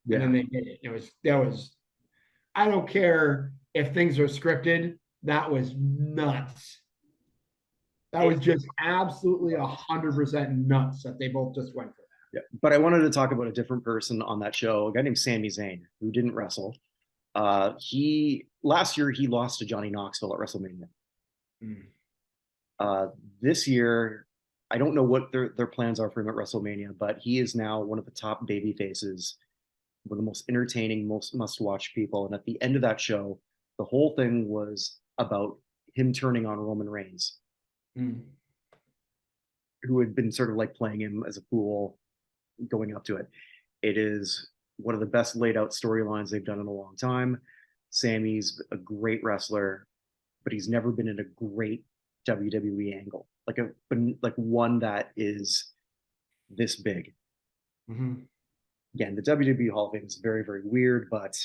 Yeah. And then they did it. That was. I don't care if things are scripted. That was nuts. That was just absolutely 100% nuts that they both just went for that. Yeah, but I wanted to talk about a different person on that show, a guy named Sami Zayn, who didn't wrestle. Last year he lost to Johnny Knoxville at WrestleMania. This year, I don't know what their plans are for him at WrestleMania, but he is now one of the top baby faces, one of the most entertaining, most must-watch people. And at the end of that show, the whole thing was about him turning on Roman Reigns, who had been sort of like playing him as a fool going up to it. It is one of the best laid out storylines they've done in a long time. Sammy's a great wrestler, but he's never been in a great WWE angle, like one that is this big. Again, the WWE Hall of Fame is very, very weird, but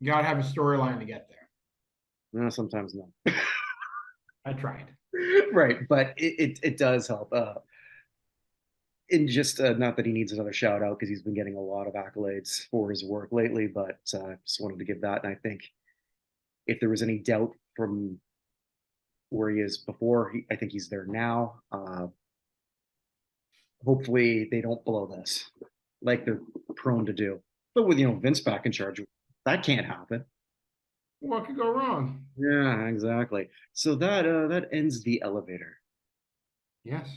you gotta have a storyline to get there. No, sometimes no. I tried. Right, but it does help. And just not that he needs another shout out because he's been getting a lot of accolades for his work lately, but just wanted to give that. And I think if there was any doubt from where he is before, I think he's there now. Hopefully they don't blow this like they're prone to do. But with Vince back in charge, that can't happen. What could go wrong? Yeah, exactly. So that ends the elevator. Yes.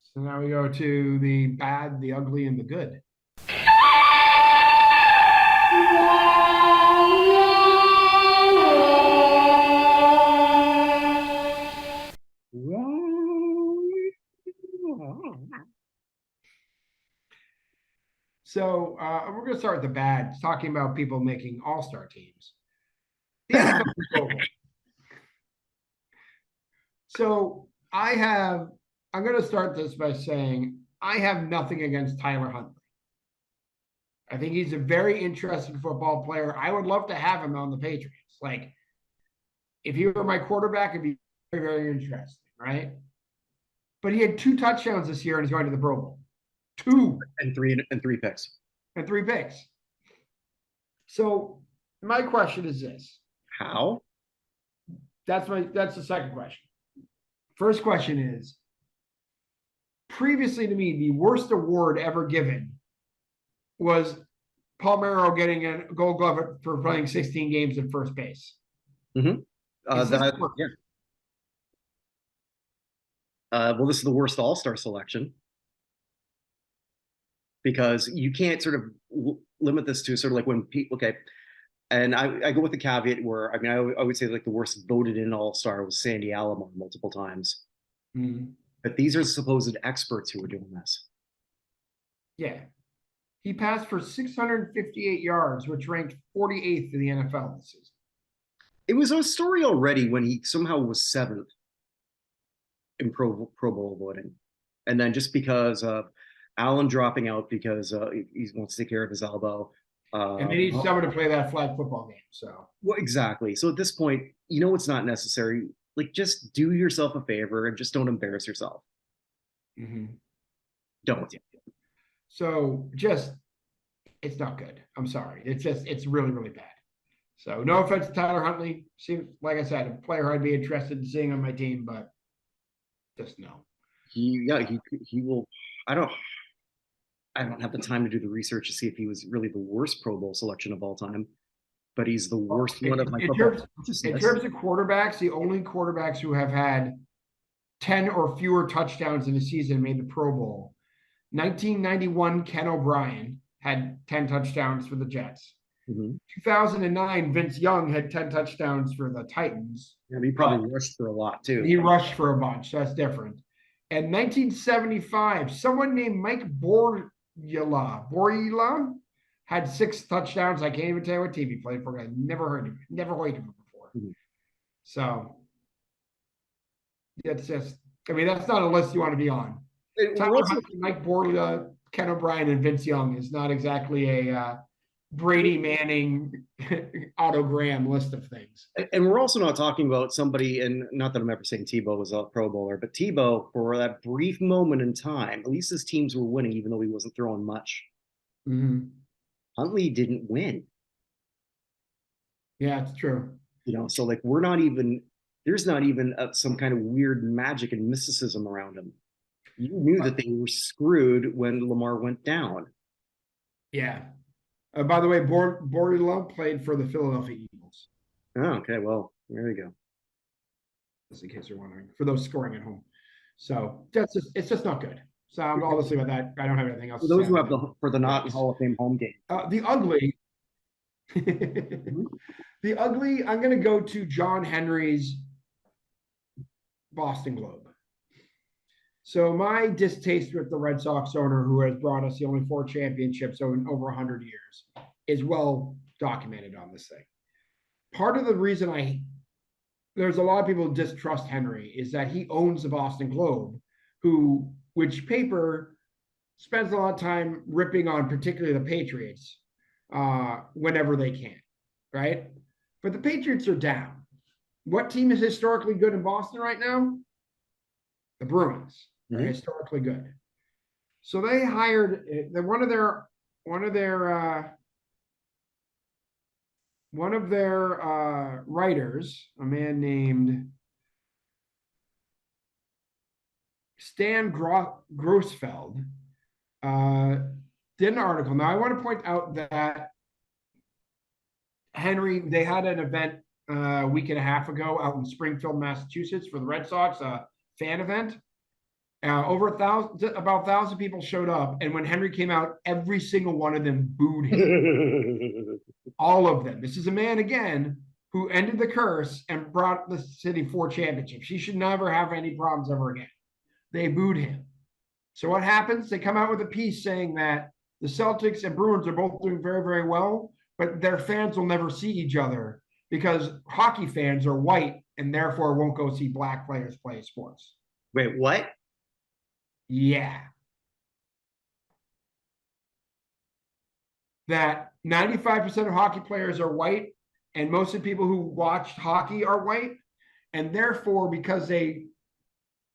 So now we go to the bad, the ugly, and the good. So we're going to start with the bad, talking about people making all-star teams. So I'm going to start this by saying I have nothing against Tyler Huntley. I think he's a very interesting football player. I would love to have him on the Patriots. Like, if he were my quarterback, it'd be very, very interesting, right? But he had 2 touchdowns this year and he's going to the Pro Bowl. 2 and 3 picks. And 3 picks. So my question is this. How? That's the second question. First question is, previously to me, the worst award ever given was Palmeiro getting a Gold Glove for playing 16 games at first base. Mm-hmm. Yeah. Well, this is the worst all-star selection because you can't sort of limit this to sort of like when people, okay, and I go with the caveat where, I mean, I would say like the worst voted in all-star was Sandy Alomar multiple times. But these are supposed experts who are doing this. Yeah. He passed for 658 yards, which ranked 48th in the NFL this season. It was a story already when he somehow was 7th. in Pro Bowl voting. And then just because of Allen dropping out because he wants to take care of his elbow. And they need someone to play that flag football game. So well, exactly. So at this point, it's not necessary. Like, just do yourself a favor and just don't embarrass yourself. Don't. So it's not good. I'm sorry. It's really, really bad. So no offense to Tyler Huntley. Seems, like I said, a player I'd be interested in seeing on my team, but just no. He will. I don't have the time to do the research to see if he was really the worst Pro Bowl selection of all time, but he's the worst one of my in terms of quarterbacks, the only quarterbacks who have had 10 or fewer touchdowns in a season made the Pro Bowl. 1991, Ken O'Brien had 10 touchdowns for the Jets. 2009, Vince Young had 10 touchdowns for the Titans. Yeah, he probably rushed for a lot too. He rushed for a bunch. So that's different. And 1975, someone named Mike Borla had 6 touchdowns. I can't even tell you what team he played for. I never heard of him. Never heard of him before. So that's just, that's not a list you want to be on. Mike Borla, Ken O'Brien, and Vince Young is not exactly a Brady Manning autogram list of things. And we're also not talking about somebody, and not that I'm ever saying Tebow was a Pro Bowler, but Tebow, for that brief moment in time, at least his teams were winning, even though he wasn't throwing much. Huntley didn't win. Yeah, it's true. So like there's not even some kind of weird magic and mysticism around him. You knew that they were screwed when Lamar went down. Yeah. By the way, Borla played for the Philadelphia Eagles. Oh, okay. Well, there you go. Just in case you're wondering, for those scoring at home. So it's just not good. So I'm obviously with that. I don't have anything else. For those who have the not Hall of Fame home game. The ugly. The ugly. I'm going to go to John Henry's Boston Globe. So my distaste with the Red Sox owner, who has brought us the only 4 championships in over 100 years, is well documented on this thing. Part of the reason there's a lot of people who distrust Henry is that he owns the Boston Globe, which paper spends a lot of time ripping on particularly the Patriots whenever they can, right? But the Patriots are down. What team is historically good in Boston right now? The Bruins. Are historically good. So they hired one of their writers, a man named Stan Grossfeld, did an article. Now I want to point out that Henry, they had an event a week and a half ago out in Springfield, Massachusetts for the Red Sox, a fan event. About 1,000 people showed up, and when Henry came out, every single one of them booed him. All of them. This is a man, again, who ended the curse and brought the city 4 championships. He should never have any problems ever again. They booed him. So what happens? They come out with a piece saying that the Celtics and Bruins are both doing very, very well, but their fans will never see each other because hockey fans are white and therefore won't go see black players play sports. Wait, what? Yeah. That 95% of hockey players are white, and most of the people who watched hockey are white. And therefore, because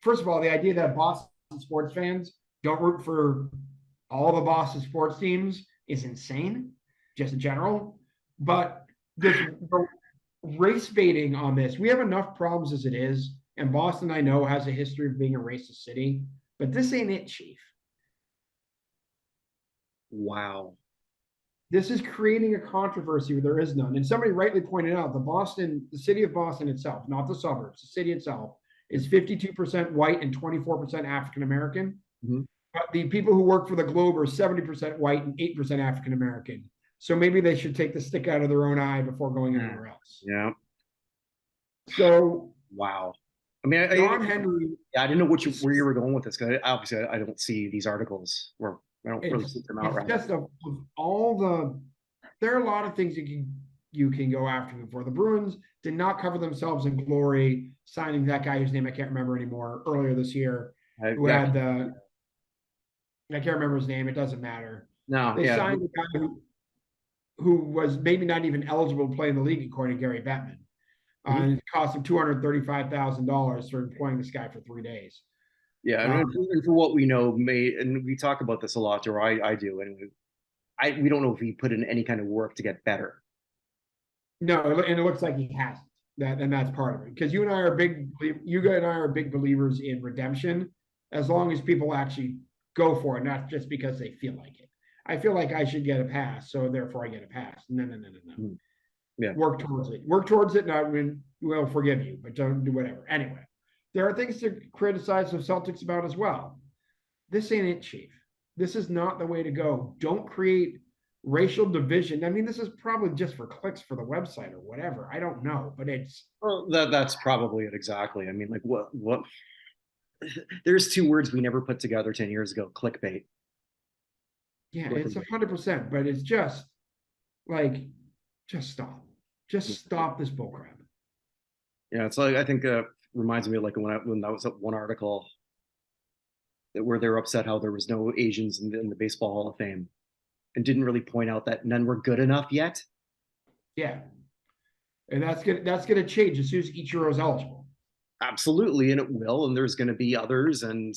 first of all, the idea that Boston sports fans don't root for all the Boston sports teams is insane, just in general. But this race baiting on this, we have enough problems as it is. And Boston, I know, has a history of being a racist city. But this ain't it, Chief. Wow. This is creating a controversy where there is none. And somebody rightly pointed out the city of Boston itself, not the suburbs, the city itself, is 52% white and 24% African American. But the people who work for the Globe are 70% white and 8% African American. So maybe they should take the stick out of their own eye before going anywhere else. Yeah. So wow. I mean, John Henry. Yeah, I didn't know where you were going with this because obviously I don't see these articles where I don't really seek them out. It's just of all there are a lot of things you can you can go after them for. The Bruins did not cover themselves in glory signing that guy whose name I can't remember anymore earlier this year, who had the I can't remember his name. It doesn't matter. No, They yeah. signed a guy who was maybe not even eligible to play in the league, according to Gary Bettman. And it cost him $235,000 for employing this guy for 3 days. Yeah, and for what we know, and we talk about this a lot, or I do, and we don't know if he put in any kind of work to get better. No, and it looks like he hasn't. And that's part of it. Because you and I are big believers in redemption, as long as people actually go for it, not just because they feel like it. I feel like I should get a pass, so therefore I get a pass. No. Yeah. Work towards it. Work towards it, and I mean, we'll forgive you, but don't do whatever. Anyway, there are things to criticize the Celtics about as well. This ain't it, Chief. This is not the way to go. Don't create racial division. I mean, this is probably just for clicks for the website or whatever. I don't know, but it's that's probably it exactly. I mean, like what there's two words we never put together 10 years ago: clickbait. Yeah, it's 100%, but it's just like, just stop. Just stop this bullcrap. Yeah, it's like, I think reminds me of like when that was one article where they're upset how there was no Asians in the Baseball Hall of Fame, and didn't really point out that none were good enough yet. Yeah, and that's gonna change as soon as Ichiro's eligible. Absolutely, and it will, and there's going to be others, and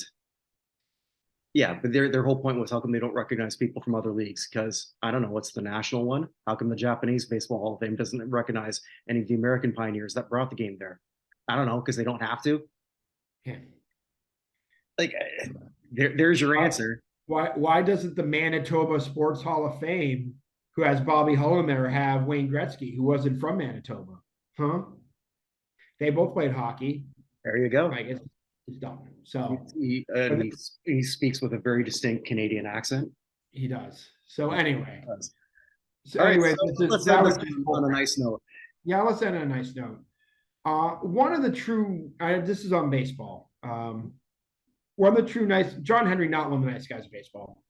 yeah, but their whole point was, how come they don't recognize people from other leagues? Because I don't know, what's the national one? How come the Japanese Baseball Hall of Fame doesn't recognize any of the American pioneers that brought the game there? I don't know, because they don't have to. Yeah. Like, there's your answer. Why doesn't the Manitoba Sports Hall of Fame, who has Bobby Hull in there, have Wayne Gretzky, who wasn't from Manitoba? Huh? They both played hockey. There you go. Like, it's dumb. So he speaks with a very distinct Canadian accent. He does. So anyway. So anyway, let's end this on a nice note. Yeah, let's end on a nice note. One of the true, this is on baseball. One of the true nice, John Henry, not one of the nice guys of baseball.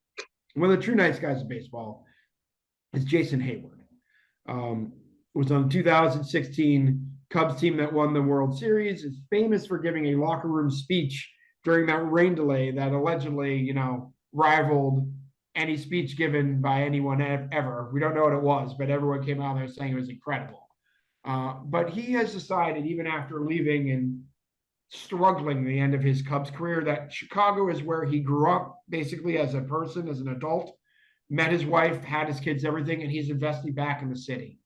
One of the true nice guys of baseball is Jason Hayward. Was on the 2016 Cubs team that won the World Series. Is famous for giving a locker room speech during that rain delay that allegedly, rivaled any speech given by anyone ever. We don't know what it was, but everyone came out there saying it was incredible. But he has decided, even after leaving and struggling the end of his Cubs career, that Chicago is where he grew up, basically as a person, as an adult, met his wife, had his kids, everything, and he's investing back in the city.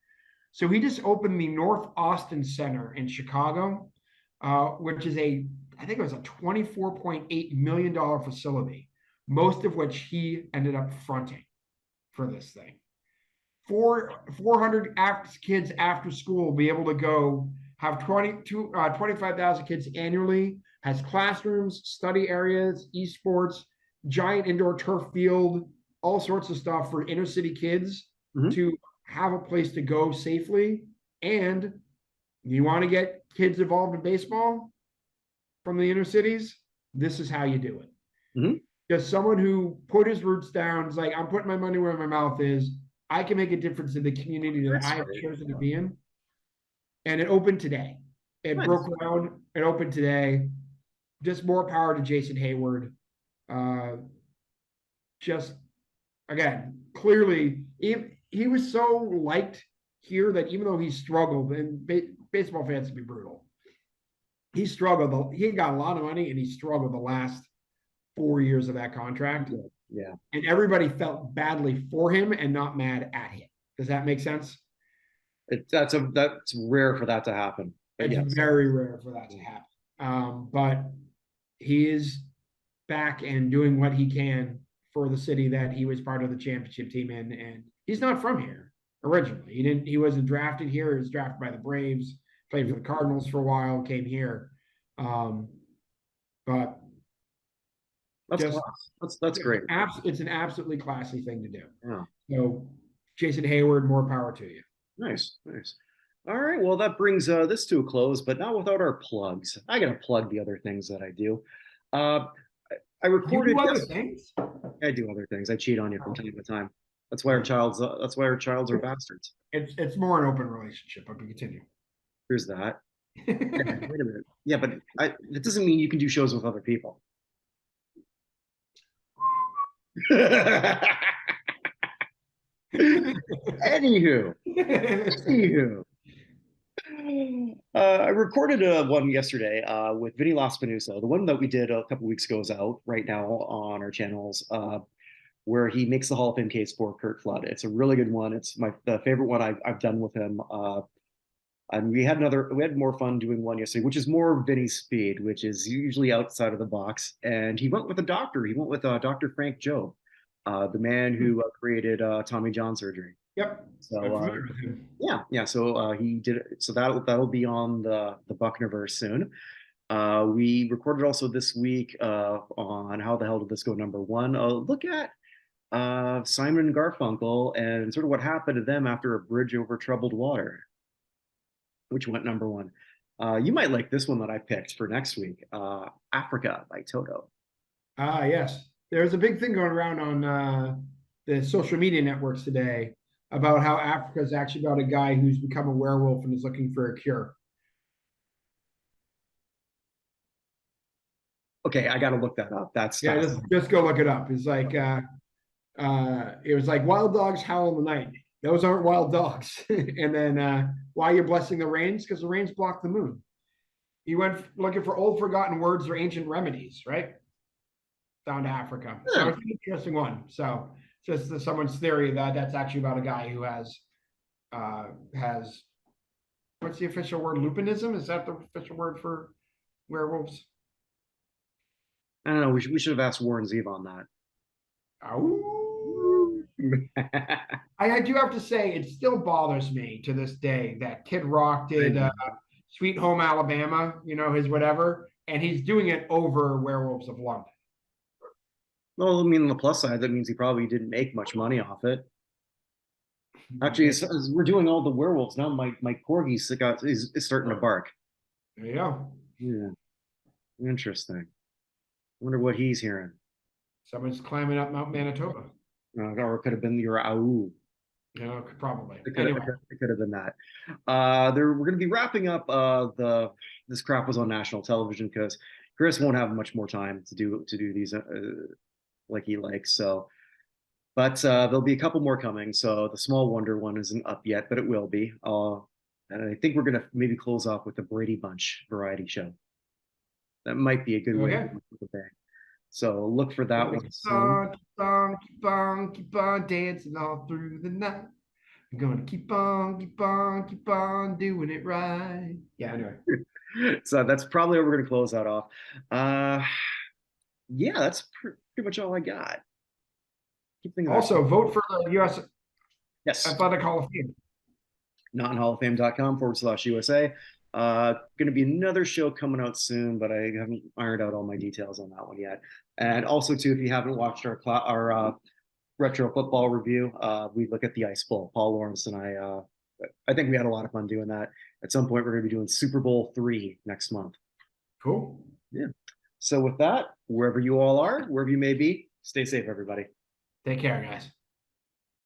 So he just opened the North Austin Center in Chicago, which is I think it was a $24.8 million facility, most of which he ended up fronting for this thing. 400 kids after school will be able to go, have 25,000 kids annually, has classrooms, study areas, esports, giant indoor turf field, all sorts of stuff for inner city kids to have a place to go safely. And you want to get kids involved in baseball from the inner cities, this is how you do it. Just someone who put his roots down, is like, I'm putting my money where my mouth is. I can make a difference in the community that I have chosen to be in. And it opened today. It broke ground. It opened today. Just more power to Jason Hayward. Just, again, clearly, he was so liked here that even though he struggled, and baseball fans can be brutal, he struggled. He got a lot of money, and he struggled the last 4 years of that contract. Yeah. And everybody felt badly for him and not mad at him. Does that make sense? That's rare for that to happen. It's very rare for that to happen. But he is back and doing what he can for the city that he was part of the championship team in. And he's not from here originally. He wasn't drafted here. He was drafted by the Braves, played for the Cardinals for a while, came here. But that's great. It's an absolutely classy thing to do. Yeah. So Jason Hayward, more power to you. Nice. All right. Well, that brings this to a close, but not without our plugs. I got to plug the other things that I do. I recorded. You do other things? I do other things. I cheat on you from time to time. That's why our child's. That's why our childs are bastards. It's more an open relationship, but we continue. Here's that. Yeah, wait a minute. Yeah, but it doesn't mean you can do shows with other people. Anywho, I recorded one yesterday with Vinny Laspinuso. The one that we did a couple weeks ago is out right now on our channels, where he makes the Hall of Fame case for Kirk Flood. It's a really good one. It's the favorite one I've done with him. And we had more fun doing one yesterday, which is more Vinny's speed, which is usually outside of the box. And he went with a doctor. He went with Dr. Frank Jobe, the man who created Tommy John surgery. Yep. So yeah. So he did it. So that'll be on the Buchnerverse soon. We recorded also this week on How the Hell Did This Go #1. Look at Simon and Garfunkel and sort of what happened to them after a bridge over troubled water, which went #1. You might like this one that I picked for next week, Africa by Toto. Yes. There's a big thing going around on the social media networks today about how Africa is actually about a guy who's become a werewolf and is looking for a cure. Okay, I got to look that up. That's just go look it up. It's like it was like wild dogs howl in the night. Those aren't wild dogs. And then why you're blessing the rains? Because the rains block the moon. He went looking for old forgotten words or ancient remedies, right? Down to Africa. Yeah. So it's an interesting one. So just someone's theory that that's actually about a guy who has what's the official word? Lupinism? Is that the official word for werewolves? I don't know. We should have asked Warren Zevon on that. Oh. I do have to say, it still bothers me to this day that Kid Rock did Sweet Home Alabama, his whatever, and he's doing it over Werewolves of London. Well, I mean, on the plus side, that means he probably didn't make much money off it. Actually, as we're doing all the werewolves now, my corgi's is starting to bark. There you go. Yeah, interesting. I wonder what he's hearing. Someone's climbing up Mount Manitoba. Or it could have been your AU. Yeah, probably. It could have been that. We're going to be wrapping up this crap was on national television because Chris won't have much more time to do these like he likes. So, but there'll be a couple more coming. So the Small Wonder one isn't up yet, but it will be. And I think we're going to maybe close off with the Brady Bunch variety show. That might be a good way to do the thing. So look for that one. Keep on dancing all through the night. I'm gonna keep on doing it right. Yeah, anyway. So that's probably where we're gonna close that off. Yeah, that's pretty much all I got. Also, vote for the U.S. Athletic Hall of Fame. NotInHallOfFame.com/USA. Going to be another show coming out soon, but I haven't ironed out all my details on that one yet. And also, too, if you haven't watched our retro football review, we look at the Ice Bowl. Paul Lawrence and I think we had a lot of fun doing that. At some point, we're going to be doing Super Bowl III next month. Cool. Yeah. So with that, wherever you all are, wherever you may be, stay safe, everybody. Take care, guys.